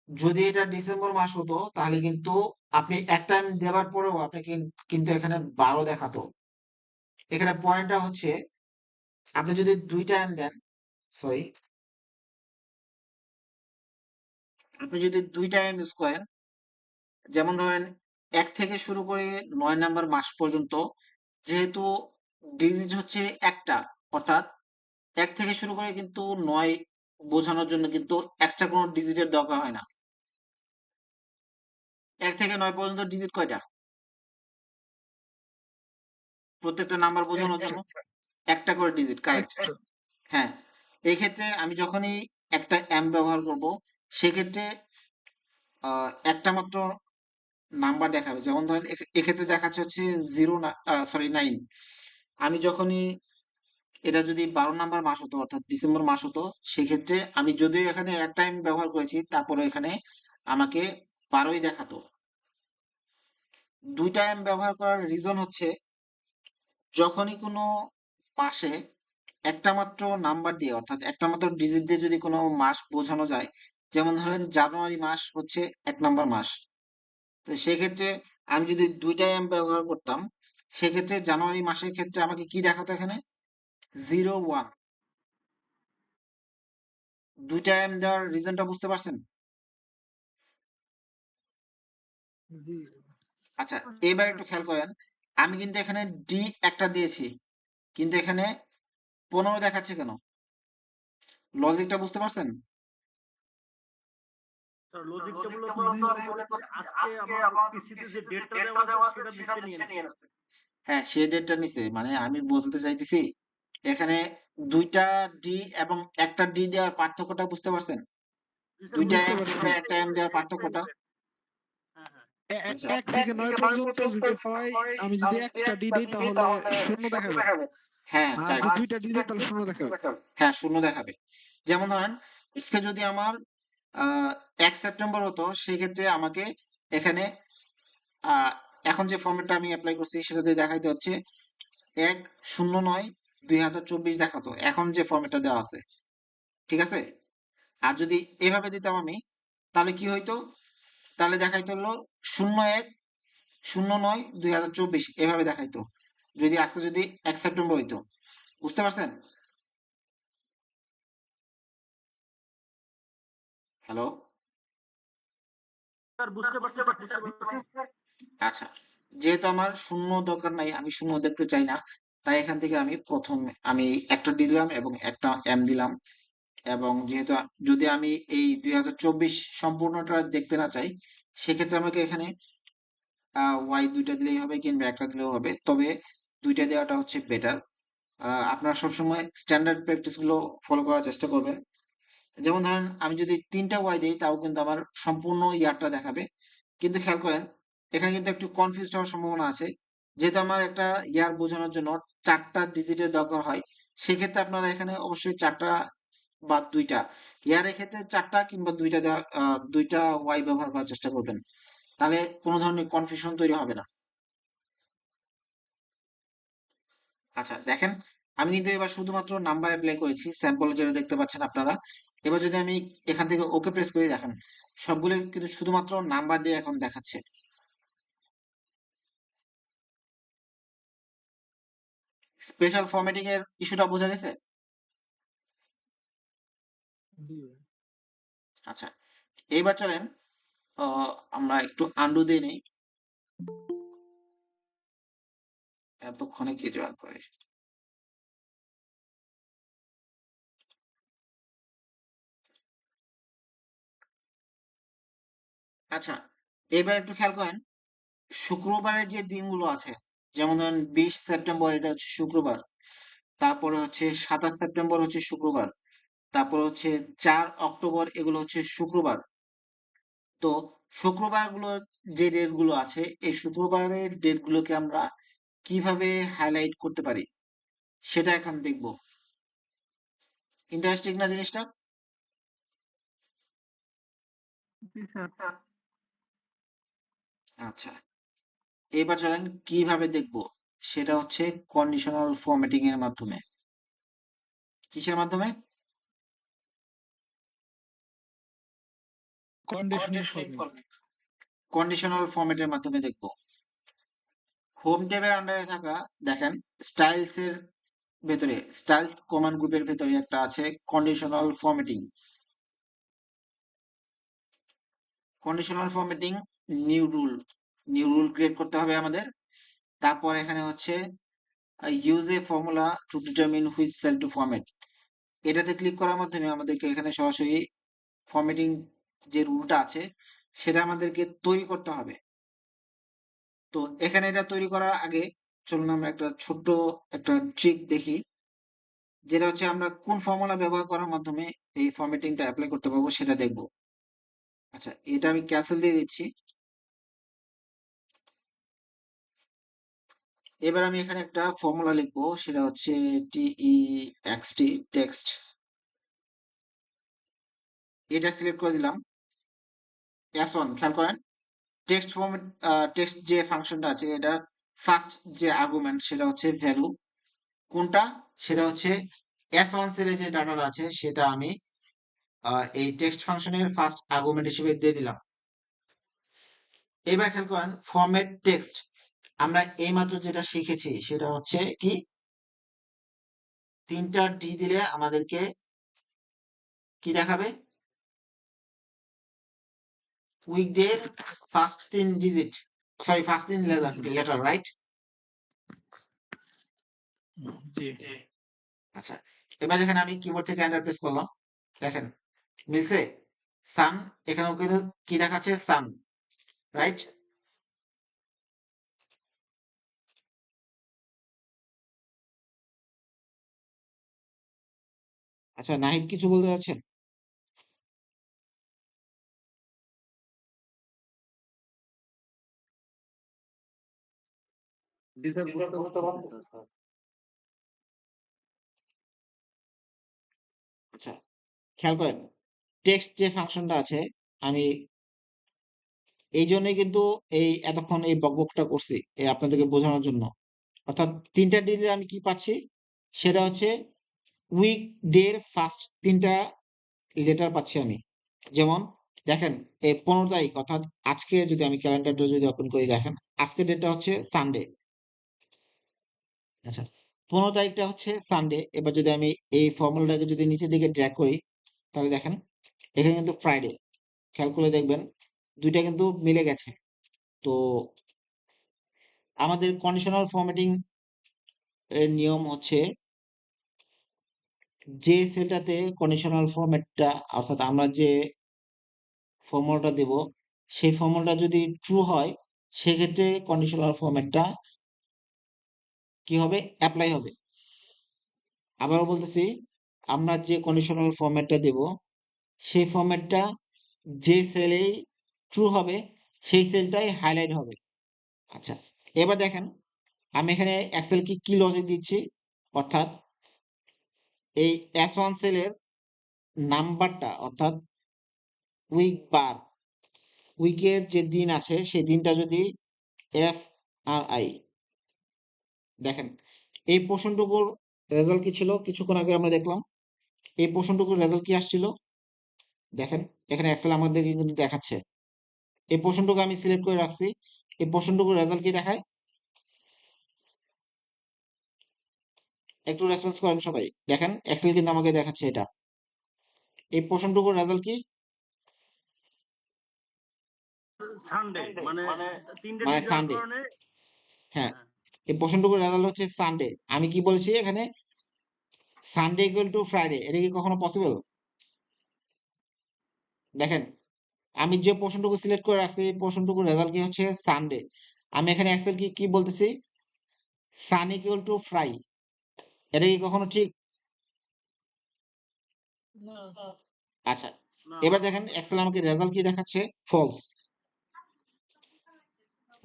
[SPEAKER 1] যদি এটা ডিসেম্বর মাস হতো তাহলে কিন্তু আপনি একটা দেওয়ার পরেও আপনাকে কিন্তু এখানে 12 দেখাতো। এখানে পয়েন্টটা হচ্ছে, আপনি যদি 2 টা দেন, সরি, আপনি যদি 2 টা ইউজ করেন, যেমন ধরেন 1 থেকে শুরু করে 9 নাম্বার মাস পর্যন্ত, যেহেতু ডিজিট হচ্ছে একটা, অর্থাৎ 1 থেকে শুরু করে কিন্তু 9 বোঝানোর জন্য কিন্তু এক্সট্রা কোনো ডিজিটের দরকার হয় না। 1 থেকে 9 পর্যন্ত ডিজিট কয়টা? প্রত্যেকটা নাম্বার বোঝানোর জন্য একটা করে ডিজিট, কারেক্ট।
[SPEAKER 2] একটা।
[SPEAKER 1] হ্যাঁ, এই ক্ষেত্রে আমি যখনই একটা ব্যবহার করব, সেক্ষেত্রে একটা মাত্র নাম্বার দেখাবে। যেমন ধরেন এক্ষেত্রে দেখাচ্ছে হচ্ছে 0 না, সরি 9। আমি যখনই, এটা যদি 12 নাম্বার মাস হতো অর্থাৎ ডিসেম্বর মাস হতো, সেক্ষেত্রে আমি যদিও এখানে একটা ব্যবহার করেছি, তারপরে এখানে আমাকে 12ই দেখাতো। 2 টা ব্যবহার করার রিজন হচ্ছে, যখনই কোনো মাসে একটা মাত্র নাম্বার দিয়ে অর্থাৎ একটা মাত্র ডিজিট দিয়ে যদি কোনো মাস বোঝানো যায়, যেমন ধরেন জানুয়ারি মাস হচ্ছে 1 নাম্বার মাস। তো সেক্ষেত্রে আমি যদি 2 টা ব্যবহার করতাম, সেক্ষেত্রে জানুয়ারি মাসের ক্ষেত্রে আমাকে কি দেখাতো এখানে? 0, 1। 2 টা দেওয়ার রিজনটা বুঝতে পারছেন?
[SPEAKER 2] জি।
[SPEAKER 1] আচ্ছা, এবার একটু খেয়াল করেন, আমি কিন্তু এখানে ডি একটা দিয়েছি, কিন্তু এখানে 15 দেখাচ্ছে কেন? লজিকটা বুঝতে পারছেন?
[SPEAKER 5] স্যার লজিকটা মূলত আমি মনে করছি আজকে আমার পিসিতে যে ডেটটা দেওয়া আছে সেটা নিচে নিয়ে নিচ্ছে।
[SPEAKER 1] হ্যাঁ, সে ডেটটা নিছে, মানে আমি বলতে চাইতেছি, এখানে 2টা ডি এবং একটা ডি দেওয়ার পার্থক্যটা বুঝতে পারছেন?
[SPEAKER 5] জি স্যার
[SPEAKER 1] 2টা
[SPEAKER 2] বুঝতে
[SPEAKER 1] এম
[SPEAKER 2] পারছি।
[SPEAKER 1] কিংবা একটা এম দেওয়ার পার্থক্যটা?
[SPEAKER 5] হ্যাঁ হ্যাঁ।
[SPEAKER 1] আচ্ছা,
[SPEAKER 2] 1 থেকে 9 পর্যন্ত যদি হয়, আমি যদি একটা ডি দেই তাহলে 0 দেখাবে।
[SPEAKER 1] হ্যাঁ,
[SPEAKER 2] আর যদি
[SPEAKER 1] কারেক্ট।
[SPEAKER 2] 2 টা ডি দেই তাহলে 0 দেখাবে।
[SPEAKER 1] হ্যাঁ, শূন্য দেখাবে। যেমন ধরেন আজকে যদি আমার 1 সেপ্টেম্বর হতো, সেক্ষেত্রে আমাকে এখানে আহ, এখন যে ফর্মেটটা আমি অ্যাপ্লাই করছি সেটাতে দেখাইতে হচ্ছে 1/09/2024 দেখাতো, এখন যে ফর্মেটটা দেওয়া আছে। ঠিক আছে? আর যদি এভাবে দিতাম আমি, তাহলে কি হইতো? তাহলে দেখাইতে হলো 01/09/2024 এভাবে দেখাইতো, যদি আজকে যদি 1 সেপ্টেম্বর হইতো। বুঝতে পারছেন? হ্যালো?
[SPEAKER 5] স্যার বুঝতে পারছি স্যার, বুঝতে পারছি।
[SPEAKER 1] আচ্ছা, যেহেতু আমার শূন্য দরকার নাই, আমি শূন্য দেখতে চাই না, তাই এখান থেকে আমি আমি একটা ডি দিলাম এবং একটা এম দিলাম। এবং যেহেতু যদি আমি এই 2024 সম্পূর্ণটা দেখতে না চাই, সেক্ষেত্রে আমাকে এখানে ওয়াই 2টা দিলেই হবে কিংবা একটা দিলেও হবে, তবে 2টা দেওয়াটা হচ্ছে বেটার। আপনারা সবসময় স্ট্যান্ডার্ড প্র্যাকটিস গুলো ফলো করার চেষ্টা করবেন। যেমন ধরেন আমি যদি 3টা ওয়াই দিই, তাও কিন্তু আমার সম্পূর্ণ ইয়ারটা দেখাবে। কিন্তু খেয়াল করেন, এখানে কিন্তু একটু কনফিউজ হওয়ার সম্ভাবনা আছে। যেহেতু আমার একটা ইয়ার বোঝানোর জন্য 4টা ডিজিটের দরকার হয়, সেক্ষেত্রে আপনারা এখানে অবশ্যই 4টা বা 2টা, ইয়ারের ক্ষেত্রে 4টা কিংবা 2টা দেওয়া, 2টা ওয়াই ব্যবহার করার চেষ্টা করবেন। তাহলে কোনো ধরনের কনফিউশন তৈরি হবে না। আচ্ছা, দেখেন, আমি কিন্তু এবার শুধুমাত্র নাম্বার অ্যাপ্লাই করেছি, স্যাম্পল যেটা দেখতে পাচ্ছেন আপনারা। এবার যদি আমি এখান থেকে ওকে প্রেস করি, দেখেন সবগুলো কিন্তু শুধুমাত্র নাম্বার দিয়ে এখন দেখাচ্ছে। স্পেশাল ফরম্যাটিং এর ইস্যুটা বোঝা গেছে?
[SPEAKER 2] জি।
[SPEAKER 1] আচ্ছা, এইবার চলেন আমরা একটু আন্ডু দিয়ে নেই, এতক্ষণে কি জয়েন করে। আচ্ছা, এবার একটু খেয়াল করেন, শুক্রবারের যে দিনগুলো আছে, যেমন ধরেন 20 সেপ্টেম্বর এটা হচ্ছে শুক্রবার, তারপরে হচ্ছে 27 সেপ্টেম্বর হচ্ছে শুক্রবার, তারপর হচ্ছে 4 অক্টোবর, এগুলো হচ্ছে শুক্রবার। তো শুক্রবার গুলো, যে ডেট গুলো আছে, এই শুক্রবারের ডেট গুলোকে আমরা কিভাবে হাইলাইট করতে পারি সেটা এখন দেখব। ইন্টারেস্টিং না জিনিসটা?
[SPEAKER 3] জি স্যার।
[SPEAKER 1] আচ্ছা, এবার চলেন কিভাবে দেখব, সেটা হচ্ছে কন্ডিশনাল ফরম্যাটিং এর মাধ্যমে। কিসের মাধ্যমে?
[SPEAKER 2] Conditioning format.
[SPEAKER 1] কন্ডিশনাল ফরম্যাটের মাধ্যমে দেখব। হোম ট্যাবের আন্ডারে থাকা, দেখেন, স্টাইলস এর ভেতরে, স্টাইলস কমান্ড গ্রুপের ভেতরে একটা আছে conditional formatting. Conditional formatting, new rule create করতে হবে আমাদের। তারপর এখানে হচ্ছে use a formula to determine which cell to format. এটাতে ক্লিক করার মাধ্যমে আমাদেরকে এখানে সরাসরি ফরম্যাটিং যে রুলটা আছে সেটা আমাদেরকে তৈরি করতে হবে। তো এখানে এটা তৈরি করার আগে চলুন আমরা একটা ছোট্ট একটা ট্রিক দেখি, যেটা হচ্ছে আমরা কোন ফর্মুলা ব্যবহার করার মাধ্যমে এই ফরম্যাটিংটা অ্যাপ্লাই করতে পারবো সেটা দেখব। আচ্ছা, এটা আমি ক্যান্সেল দিয়ে দিচ্ছি। এবার আমি এখানে একটা ফর্মুলা লিখবো, সেটা হচ্ছে TEXT, টেক্সট। এটা সিলেক্ট করে দিলাম। S1 খেয়াল করেন, টেক্সট ফরম্যাট, টেক্সট যে ফাংশনটা আছে এটা ফার্স্ট যে আর্গুমেন্ট সেটা হচ্ছে ভ্যালু। কোনটা? সেটা হচ্ছে S1 সেলে যে ডাটাটা আছে সেটা আমি এই টেক্সট ফাংশনের ফার্স্ট আর্গুমেন্ট হিসেবে দিয়ে দিলাম। এবার খেয়াল করেন ফরম্যাট টেক্সট, আমরা এইমাত্র যেটা শিখেছি সেটা হচ্ছে কি, 3টা ডি দিলে আমাদেরকে কি দেখাবে? Weekday first 3 digit, sorry first 3 letter, right?
[SPEAKER 2] জি।
[SPEAKER 1] আচ্ছা, এবার দেখেন আমি কিবোর্ড থেকে এন্টার প্রেস করলাম, দেখেন মিলছে। সান, এখানেও কিন্তু কি দেখাচ্ছে? সান, রাইট? আচ্ছা, নাহিদ কিছু বলতে চাচ্ছেন?
[SPEAKER 3] জি স্যার, বুঝতে পারতেছি স্যার।
[SPEAKER 1] আচ্ছা, খেয়াল করেন টেক্সট যে ফাংশনটা আছে, আমি এই জন্যই কিন্তু এই এতক্ষণ এই বকবকটা করছি, এই আপনাদেরকে বোঝানোর জন্য। অর্থাৎ 3টা ডিজিটে আমি কি পাচ্ছি সেটা হচ্ছে উইক ডের ফার্স্ট 3টা লেটার পাচ্ছি আমি। যেমন দেখেন, এই 15 তারিখ, অর্থাৎ আজকে যদি আমি ক্যালেন্ডারটা যদি ওপেন করি, দেখেন আজকের ডেটটা হচ্ছে সানডে। আচ্ছা, 15 তারিখটা হচ্ছে সানডে। এবার যদি আমি এই ফর্মুলাটাকে যদি নিচের দিকে ড্র্যাগ করি, তাহলে দেখেন এখানে কিন্তু ফ্রাইডে। খেয়াল করে দেখবেন দুইটা কিন্তু মিলে গেছে। তো আমাদের কন্ডিশনাল ফরম্যাটিং এর নিয়ম হচ্ছে, যে সেলটাতে কন্ডিশনাল ফরম্যাটটা, অর্থাৎ আমরা যে ফর্মুলাটা দেব সেই ফর্মুলাটা যদি ট্রু হয় সেক্ষেত্রে কন্ডিশনাল ফরম্যাটটা কি হবে? অ্যাপ্লাই হবে। আবারও বলতেছি, আমরা যে কন্ডিশনাল ফরম্যাটটা দেব সেই ফরম্যাটটা যে সেলেই ট্রু হবে সেই সেলটাই হাইলাইট হবে। আচ্ছা, এবার দেখেন আমি এখানে এক্সেল কি লজিক দিচ্ছি, অর্থাৎ এই S1 সেলের নাম্বারটা, অর্থাৎ উইক বার, উইকের যে দিন আছে সেই দিনটা যদি FRI, দেখেন এই পোর্শনটুকুর রেজাল্ট কি ছিল কিছুক্ষণ আগে আমরা দেখলাম। এই পোর্শনটুকুর রেজাল্ট কি আসছিল? দেখেন এখানে এক্সেল আমাদেরকে কিন্তু দেখাচ্ছে। এই পোর্শনটুকু আমি সিলেক্ট করে রাখছি। এই পোর্শনটুকুর রেজাল্ট কি দেখায়? একটু রেসপন্স করেন সবাই। দেখেন এক্সেল কিন্তু আমাকে দেখাচ্ছে এটা। এই পোর্শনটুকুর রেজাল্ট কি?
[SPEAKER 5] সানডে মানে 3টে
[SPEAKER 1] মানে
[SPEAKER 5] ডিজিটের
[SPEAKER 1] সানডে।
[SPEAKER 5] কারণে।
[SPEAKER 1] হ্যাঁ,
[SPEAKER 5] হ্যাঁ,
[SPEAKER 1] এই পোর্শনটুকুর রেজাল্ট হচ্ছে সানডে। আমি কি বলছি এখানে? Sunday equal to Friday. এটা কি কখনো পসিবল? দেখেন আমি যে পোর্শনটুকু সিলেক্ট করে রাখছি এই পোর্শনটুকুর রেজাল্ট কি হচ্ছে? সানডে। আমি এখানে এক্সেল কি বলতেছি? সান ইকুয়াল টু ফ্রাই। এটা কি কখনো ঠিক?
[SPEAKER 2] না।
[SPEAKER 1] আচ্ছা,
[SPEAKER 5] না
[SPEAKER 1] এবার দেখেন এক্সেল আমাকে রেজাল্ট কি দেখাচ্ছে? ফলস।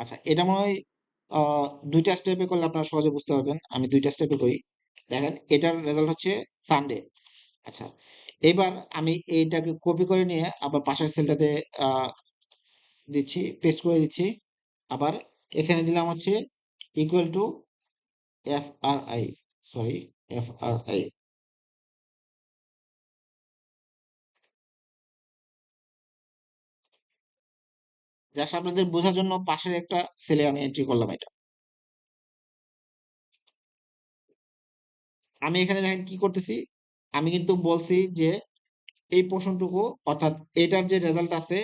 [SPEAKER 1] আচ্ছা, এটা মনে হয় 2টা স্টেপে করলে আপনারা সহজে বুঝতে পারবেন। আমি 2টা স্টেপে করি। দেখেন এটার রেজাল্ট হচ্ছে সানডে। আচ্ছা, এবার আমি এইটাকে কপি করে নিয়ে আবার পাশের সেলটাতে দিচ্ছি, পেস্ট করে দিচ্ছি। আবার এখানে দিলাম হচ্ছে equal to FRI, sorry FRI। Just আপনাদের বোঝার জন্য পাশের একটা সেলে আমি এন্ট্রি করলাম এটা। আমি এখানে দেখেন কি করতেছি, আমি কিন্তু বলছি যে এই পোর্শনটুকু অর্থাৎ এটার যে রেজাল্ট আছে,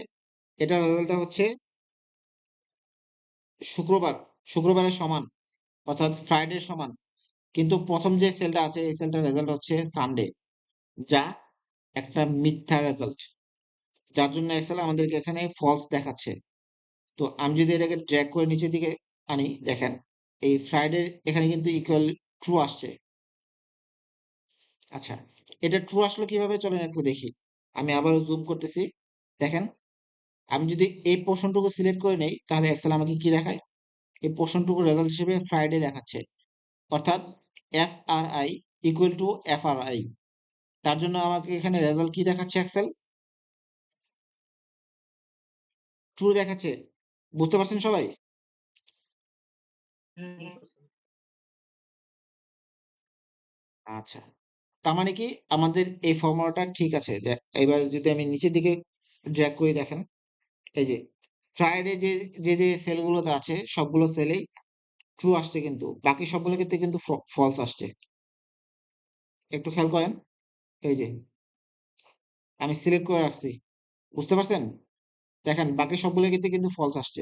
[SPEAKER 1] এটার রেজাল্টটা হচ্ছে শুক্রবার, শুক্রবারের সমান অর্থাৎ ফ্রাইডে সমান। কিন্তু প্রথম যে সেলটা আছে এই সেলটার রেজাল্ট হচ্ছে সানডে, যা একটা মিথ্যা রেজাল্ট, যার জন্য এক্সেল আমাদেরকে এখানে ফলস দেখাচ্ছে। তো আমি যদি এটাকে ড্র্যাগ করে নিচের দিকে আনি, দেখেন এই ফ্রাইডে এখানে কিন্তু ইকুয়াল ট্রু আসছে। আচ্ছা, এটা ট্রু আসলো কিভাবে চলেন একটু দেখি। আমি আবারও জুম করতেছি, দেখেন আমি যদি এই পোর্শনটুকু সিলেক্ট করে নেই তাহলে এক্সেল আমাকে কি দেখায়, এই পোর্শনটুকু রেজাল্ট হিসেবে ফ্রাইডে দেখাচ্ছে, অর্থাৎ FRI ইকুয়াল টু FRI। তার জন্য আমাকে এখানে রেজাল্ট কি দেখাচ্ছে এক্সেল, ট্রু দেখাচ্ছে। বুঝতে পারছেন সবাই?
[SPEAKER 2] হ্যাঁ, বুঝতেছি।
[SPEAKER 1] আচ্ছা, তার মানে কি আমাদের এই ফর্মুলাটা ঠিক আছে। এবার যদি আমি নিচের দিকে ড্র্যাগ করি, দেখেন এই যে ফ্রাইডে যে যে যে সেলগুলোতে আছে সবগুলো সেলেই ট্রু আসছে, কিন্তু বাকি সবগুলো ক্ষেত্রে কিন্তু ফলস আসছে। একটু খেয়াল করেন, এই যে আমি সিলেক্ট করে রাখছি, বুঝতে পারছেন? দেখেন বাকি সবগুলো ক্ষেত্রে কিন্তু ফলস আসছে।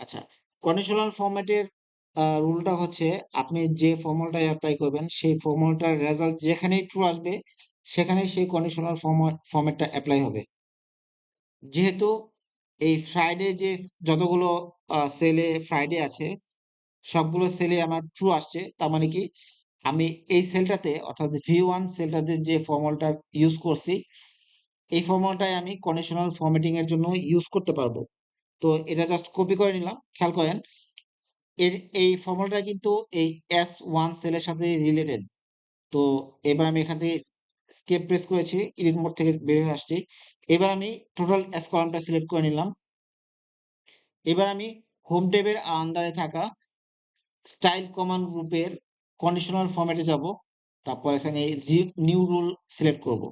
[SPEAKER 1] আচ্ছা, কন্ডিশনাল ফরম্যাটের রুলটা হচ্ছে আপনি যে ফর্মুলাটা অ্যাপ্লাই করবেন সেই ফর্মুলাটার রেজাল্ট যেখানেই ট্রু আসবে সেখানেই সেই কন্ডিশনাল ফরম্যাটটা অ্যাপ্লাই হবে। যেহেতু এই ফ্রাইডে যে যতগুলো সেলে ফ্রাইডে আছে সবগুলো সেলে আমার ট্রু আসছে, তার মানে কি আমি এই সেলটাতে অর্থাৎ V1 সেলটাতে যে ফর্মুলাটা ইউজ করছি এই ফর্মুলাটাই আমি কন্ডিশনাল ফরম্যাটিং এর জন্য ইউজ করতে পারবো। তো এটা জাস্ট কপি করে নিলাম, খেয়াল করেন এই ফর্মুলাটা কিন্তু এই S1 সেলের সাথে রিলেটেড। তো এবার আমি এখান থেকে স্কেপ প্রেস করেছি, এডিট মোড থেকে বের হয়ে আসছি। এবার আমি টোটাল এস কলামটা সিলেক্ট করে নিলাম। এবার আমি হোম ট্যাবের আন্ডারে থাকা স্টাইল কমান্ড গ্রুপের কন্ডিশনাল ফরম্যাটে যাব। তারপর এখানে নিউ রুল সিলেক্ট করব।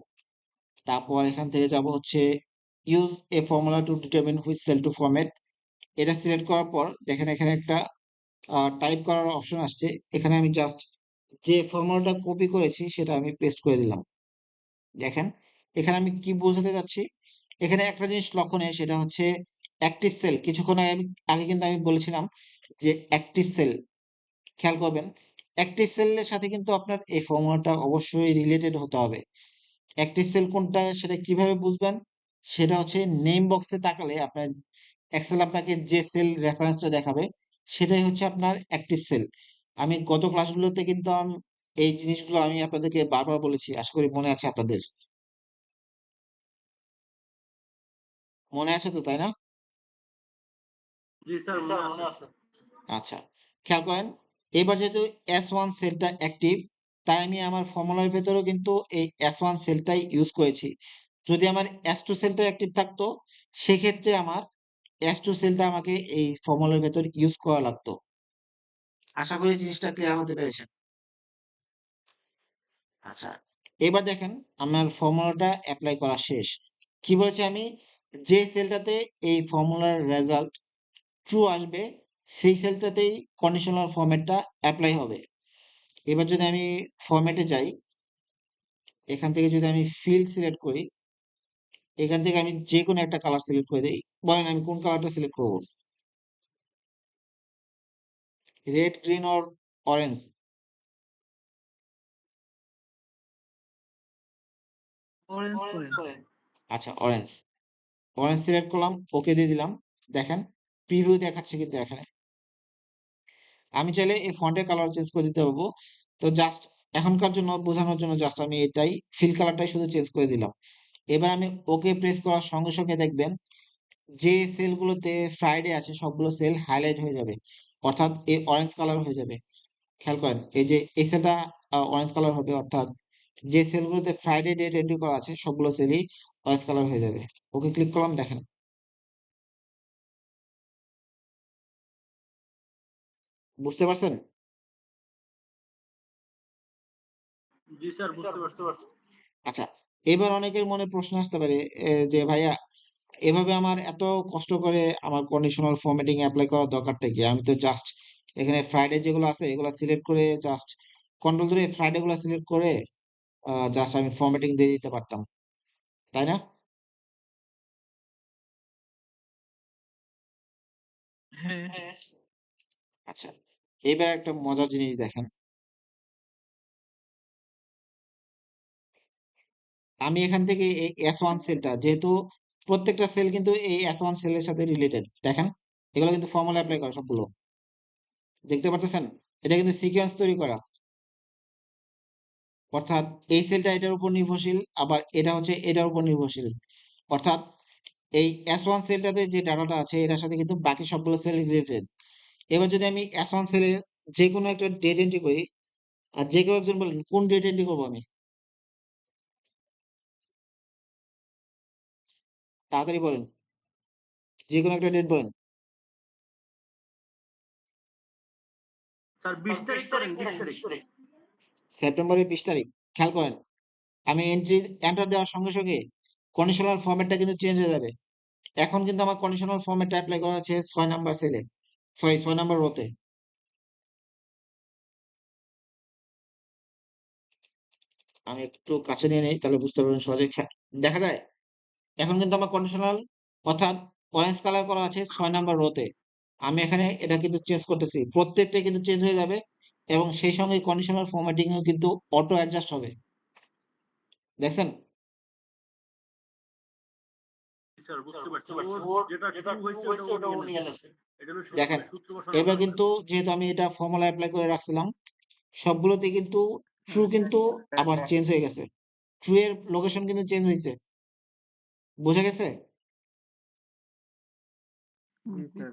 [SPEAKER 1] তারপর এখান থেকে যাব হচ্ছে use a formula to determine which cell to format. এটা সিলেক্ট করার পর দেখেন এখানে একটা টাইপ করার অপশন আসছে। এখানে আমি জাস্ট যে ফর্মুলাটা কপি করেছি সেটা আমি পেস্ট করে দিলাম। দেখেন এখানে আমি কি বোঝাতে যাচ্ছি, এখানে একটা জিনিস লক্ষণীয় সেটা হচ্ছে অ্যাক্টিভ সেল। কিছুক্ষণ আগে কিন্তু আমি বলেছিলাম যে অ্যাক্টিভ সেল, খেয়াল করবেন অ্যাক্টিভ সেলের সাথে কিন্তু আপনার এই ফর্মুলাটা অবশ্যই রিলেটেড হতে হবে। অ্যাক্টিভ সেল কোনটা সেটা কিভাবে বুঝবেন, সেটা হচ্ছে নেম বক্সে তাকালে আপনার এক্সেল আপনাকে যে সেল রেফারেন্সটা দেখাবে সেটাই হচ্ছে আপনার অ্যাক্টিভ সেল। আমি গত ক্লাসগুলোতে কিন্তু এই জিনিসগুলো আমি আপনাদেরকে বারবার বলেছি, আশা করি মনে আছে আপনাদের, মনে আছে তো তাই না?
[SPEAKER 5] জি স্যার, মনে আছে।
[SPEAKER 1] আচ্ছা, খেয়াল করেন এবার যেহেতু S1 সেলটা অ্যাক্টিভ তাই আমি আমার ফর্মুলার ভেতরেও কিন্তু এই S1 সেলটাই ইউজ করেছি। যদি আমার S2 সেলটা অ্যাক্টিভ থাকতো সেক্ষেত্রে আমার S2 সেলটা আমাকে এই ফর্মুলার ভেতর ইউজ করা লাগতো। আশা করি জিনিসটা ক্লিয়ার হতে পেরেছেন। আচ্ছা, এবার দেখেন আমার ফর্মুলাটা অ্যাপ্লাই করা শেষ। কি বলছি আমি, যে সেলটাতে এই ফর্মুলার রেজাল্ট ট্রু আসবে সেই সেলটাতেই কন্ডিশনাল ফরম্যাটটা অ্যাপ্লাই হবে। এবার যদি আমি ফরম্যাটে যাই, এখান থেকে যদি আমি ফিল সিলেক্ট করি, এখান থেকে আমি যে কোনো একটা কালার সিলেক্ট করে দিই। বলেন আমি কোন কালারটা সিলেক্ট করব, red, green or orange?
[SPEAKER 2] Orange করেন।
[SPEAKER 1] আচ্ছা, অরেঞ্জ, অরেঞ্জ সিলেক্ট করলাম, ওকে দিয়ে দিলাম। দেখেন প্রিভিউ দেখাচ্ছে কিন্তু এখানে। আমি চাইলে এই ফন্টের কালার চেঞ্জ করে দিতে পারবো। তো জাস্ট এখনকার জন্য বোঝানোর জন্য জাস্ট আমি এটাই ফিল কালারটাই শুধু চেঞ্জ করে দিলাম। এবার আমি ওকে প্রেস করার সঙ্গে সঙ্গে দেখবেন যে সেলগুলোতে ফ্রাইডে আছে সবগুলো সেল হাইলাইট হয়ে যাবে, অর্থাৎ এই অরেঞ্জ কালার হয়ে যাবে। খেয়াল করেন এই যে এই সেলটা অরেঞ্জ কালার হবে, অর্থাৎ যে সেলগুলোতে ফ্রাইডে ডেট এন্ট্রি করা আছে সবগুলো সেলই অরেঞ্জ কালার হয়ে যাবে। ওকে ক্লিক করলাম, দেখেন বুঝতে পারছেন?
[SPEAKER 5] জি স্যার, বুঝতে পারছি।
[SPEAKER 1] আচ্ছা, এবার অনেকের মনে প্রশ্ন আসতে পারে যে ভাইয়া এভাবে আমার এত কষ্ট করে আমার কন্ডিশনাল ফরম্যাটিং অ্যাপ্লাই করার দরকারটা কি? আমি তো জাস্ট এখানে ফ্রাইডে যেগুলো আছে এগুলো সিলেক্ট করে জাস্ট কন্ট্রোল ধরে ফ্রাইডে গুলো সিলেক্ট করে জাস্ট আমি ফরম্যাটিং দিয়ে দিতে পারতাম, তাই না?
[SPEAKER 2] হ্যাঁ,
[SPEAKER 1] আচ্ছা, এবার একটা মজার জিনিস দেখেন, আমি এখান থেকে এই S1 সেলটা যেহেতু প্রত্যেকটা সেল কিন্তু এই S1 সেলের সাথে রিলেটেড, দেখেন এগুলো কিন্তু ফর্মুলা অ্যাপ্লাই করা সবগুলো, দেখতে পারতেছেন? এটা কিন্তু সিকোয়েন্স তৈরি করা, অর্থাৎ এই সেলটা এটার উপর নির্ভরশীল, আবার এটা হচ্ছে এটার উপর নির্ভরশীল, অর্থাৎ এই S1 সেলটাতে যে ডাটাটা আছে এটার সাথে কিন্তু বাকি সবগুলো সেল রিলেটেড। এবার যদি আমি S1 সেলের যে কোনো একটা ডেট এন্ট্রি করি, আর যে কেউ একজন বলেন কোন ডেট এন্ট্রি করবো আমি, তাড়াতাড়ি বলেন, যে কোনো একটা ডেট বলেন।
[SPEAKER 5] স্যার 20 তারিখ করেন, 20 তারিখ।
[SPEAKER 1] সেপ্টেম্বরের 20 তারিখ। খেয়াল করেন, আমি এন্টার দেওয়ার সঙ্গে সঙ্গে কন্ডিশনাল ফরম্যাটটা কিন্তু চেঞ্জ হয়ে যাবে। এখন কিন্তু আমার কন্ডিশনাল ফরম্যাটটা অ্যাপ্লাই করা হচ্ছে 6 নাম্বার সেলে, সরি 6 নাম্বার রোতে। আমি একটু কাছে নিয়ে নেই তাহলে বুঝতে পারবেন সহজে। দেখা যায় এখন কিন্তু আমার কন্ডিশনাল অর্থাৎ অরেঞ্জ কালার করা আছে 6 নাম্বার রোতে। আমি এখানে এটা কিন্তু চেঞ্জ করতেছি, প্রত্যেকটাই কিন্তু চেঞ্জ হয়ে যাবে এবং সেই সঙ্গে কন্ডিশনাল ফরম্যাটিংও কিন্তু অটো অ্যাডজাস্ট হবে, দেখছেন?
[SPEAKER 5] জি স্যার, বুঝতে পারছি। ওর যেটা ট্রু হইছে ওটা ও নিয়ে নেছে। এটা হলো
[SPEAKER 1] দেখেন,
[SPEAKER 5] সূত্র বসানোর
[SPEAKER 1] এবার
[SPEAKER 5] কারণে।
[SPEAKER 1] কিন্তু যেহেতু আমি এটা ফর্মুলা অ্যাপ্লাই করে রাখছিলাম সবগুলোতে কিন্তু ট্রু কিন্তু আবার চেঞ্জ হয়ে গেছে, ট্রু এর লোকেশন কিন্তু চেঞ্জ হয়েছে, বোঝা গেছে?
[SPEAKER 3] জি স্যার,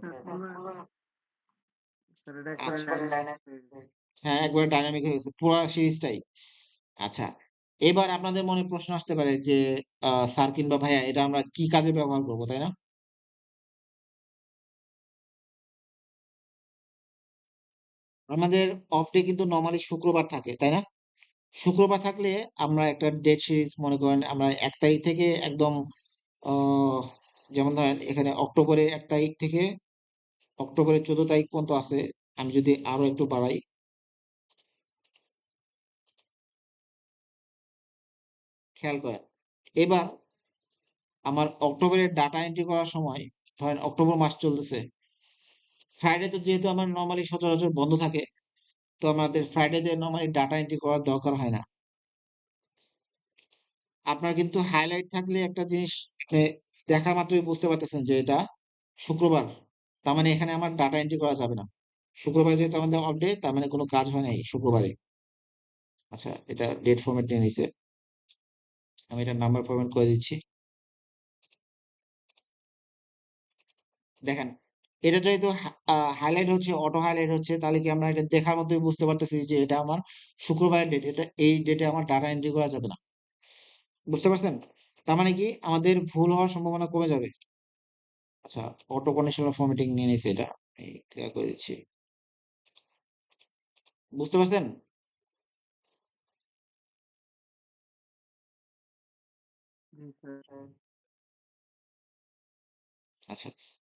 [SPEAKER 3] স্যার এটা একবারে
[SPEAKER 1] আচ্ছা,
[SPEAKER 3] ডাইনামিক হয়ে গেছে।
[SPEAKER 1] হ্যাঁ একবার ডাইনামিক হয়ে গেছে পুরো সিরিজটাই। আচ্ছা, এবার আপনাদের মনে প্রশ্ন আসতে পারে যে স্যার কিংবা ভাইয়া এটা আমরা কি কাজে ব্যবহার করবো, তাই না? আমাদের অফ ডে কিন্তু নর্মালি শুক্রবার থাকে, তাই না? শুক্রবার থাকলে আমরা একটা ডেট সিরিজ মনে করেন আমরা 1 তারিখ থেকে একদম আহ যেমন ধরেন এখানে অক্টোবরের 1 তারিখ থেকে অক্টোবরের 14 তারিখ পর্যন্ত আছে, আমি যদি আরো একটু বাড়াই, খেয়াল করেন এবার আমার অক্টোবরের ডাটা এন্ট্রি করার সময় ধরেন অক্টোবর মাস চলতেছে, ফ্রাইডে তো যেহেতু আমার নর্মালি সচরাচর বন্ধ থাকে, তো আমাদের ফ্রাইডেতে নর্মালি ডাটা এন্ট্রি করার দরকার হয় না। আপনার কিন্তু হাইলাইট থাকলে একটা জিনিস মানে দেখা মাত্রই বুঝতে পারতেছেন যে এটা শুক্রবার, তার মানে এখানে আমার ডাটা এন্ট্রি করা যাবে না। শুক্রবার যেহেতু আমাদের অফ ডে তার মানে কোনো কাজ হয় নাই শুক্রবারে। আচ্ছা, এটা ডেট ফরম্যাট নিয়ে নিছে, আমি এটা নাম্বার ফরম্যাট করে দিচ্ছি। দেখেন, এটা যেহেতু হাইলাইট হচ্ছে অটো হাইলাইট হচ্ছে তাহলে কি আমরা এটা দেখার মধ্যেই বুঝতে পারতেছি যে এটা আমার শুক্রবারের ডেট, এটা এই ডেটে আমার ডাটা এন্ট্রি করা যাবে না, বুঝতে পারছেন? তার মানে কি আমাদের ভুল হওয়ার সম্ভাবনা কমে যাবে। আচ্ছা, অটো কন্ডিশনাল ফরম্যাটিং নিয়ে নিছে এটা, এই ক্লিয়ার করে দিচ্ছি, বুঝতে পারছেন?
[SPEAKER 3] জি স্যার,
[SPEAKER 1] আচ্ছা,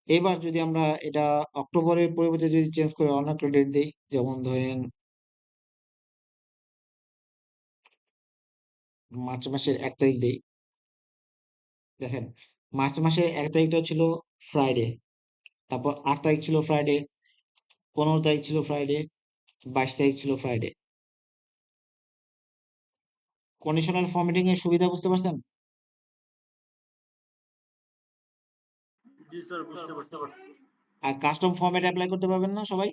[SPEAKER 1] এবার যদি আমরা এটা অক্টোবরের পরিবর্তে যদি চেঞ্জ করে অন্য একটা ডেট দিই, যেমন ধরেন মার্চ মাসের 1 তারিখ দিই, দেখেন মার্চ মাসের 1 তারিখটা ছিল ফ্রাইডে, তারপর 8 তারিখ ছিল ফ্রাইডে, 15 তারিখ ছিল ফ্রাইডে, 22 তারিখ ছিল ফ্রাইডে। কন্ডিশনাল ফরম্যাটিং এর সুবিধা বুঝতে পারছেন?
[SPEAKER 5] জি স্যার, বুঝতে পারছি।
[SPEAKER 1] আর কাস্টম ফরম্যাট অ্যাপ্লাই করতে পারবেন না সবাই?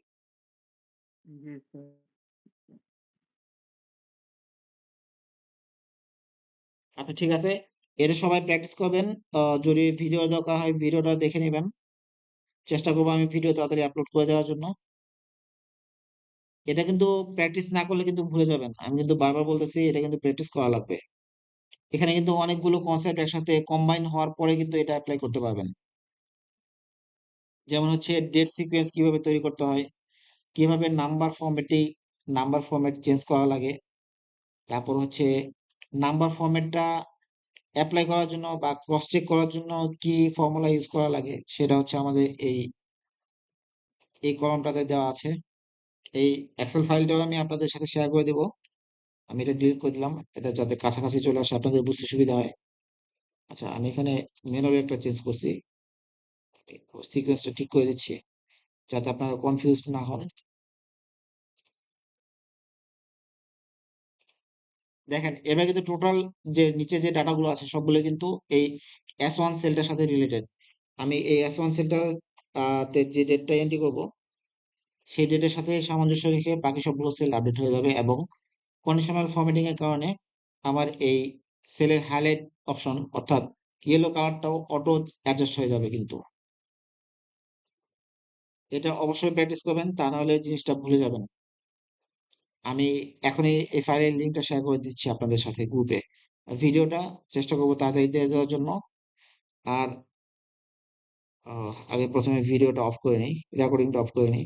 [SPEAKER 3] জি স্যার,
[SPEAKER 1] আচ্ছা ঠিক আছে, এটা সবাই প্র্যাকটিস করবেন। যদি ভিডিও দরকার হয় ভিডিওটা দেখে নেবেন, চেষ্টা করবো আমি ভিডিও তাড়াতাড়ি আপলোড করে দেওয়ার জন্য। এটা কিন্তু প্র্যাকটিস না করলে কিন্তু ভুলে যাবেন। আমি কিন্তু বারবার বলতেছি এটা কিন্তু প্র্যাকটিস করা লাগবে। এখানে কিন্তু অনেকগুলো কনসেপ্ট একসাথে কম্বাইন হওয়ার পরে কিন্তু এটা অ্যাপ্লাই করতে পারবেন। যেমন হচ্ছে ডেট সিকোয়েন্স কিভাবে তৈরি করতে হয়, কিভাবে নাম্বার ফরম্যাট চেঞ্জ করা লাগে, তারপর হচ্ছে নাম্বার ফরম্যাটটা অ্যাপ্লাই করার জন্য বা ক্রস চেক করার জন্য কি ফর্মুলা ইউজ করা লাগে সেটা হচ্ছে আমাদের এই কলামটাতে দেওয়া আছে। এই এক্সেল ফাইলটাও আমি আপনাদের সাথে শেয়ার করে দেব। আমি এটা ডিলিট করে দিলাম, এটা যাতে কাছাকাছি চলে আসে আপনাদের বুঝতে সুবিধা হয়। আচ্ছা, আমি এখানে ম্যানুয়ালি একটা চেঞ্জ করছি, সিকোয়েন্সটা ঠিক করে দিচ্ছি যাতে আপনারা কনফিউজড না হন। দেখেন এবার কিন্তু টোটাল যে নিচে যে ডাটাগুলো আছে সবগুলো কিন্তু এই S1 সেলটার সাথে রিলেটেড। আমি এই S1 সেলটা তে যে ডেটটা এন্ট্রি করব সেই ডেটের সাথে সামঞ্জস্য রেখে বাকি সবগুলো সেল আপডেট হয়ে যাবে, এবং কন্ডিশনাল ফরম্যাটিং এর কারণে আমার এই সেলের হাইলাইট অপশন অর্থাৎ ইয়েলো কালারটাও অটো অ্যাডজাস্ট হয়ে যাবে। কিন্তু এটা অবশ্যই প্র্যাকটিস করবেন, তা নাহলে জিনিসটা ভুলে যাবেন। আমি এখনই এই ফাইলের লিঙ্কটা শেয়ার করে দিচ্ছি আপনাদের সাথে গ্রুপে। ভিডিওটা চেষ্টা করবো তাড়াতাড়ি দিয়ে দেওয়ার জন্য। আর আগে প্রথমে ভিডিওটা অফ করে নিই, রেকর্ডিংটা অফ করে নিই।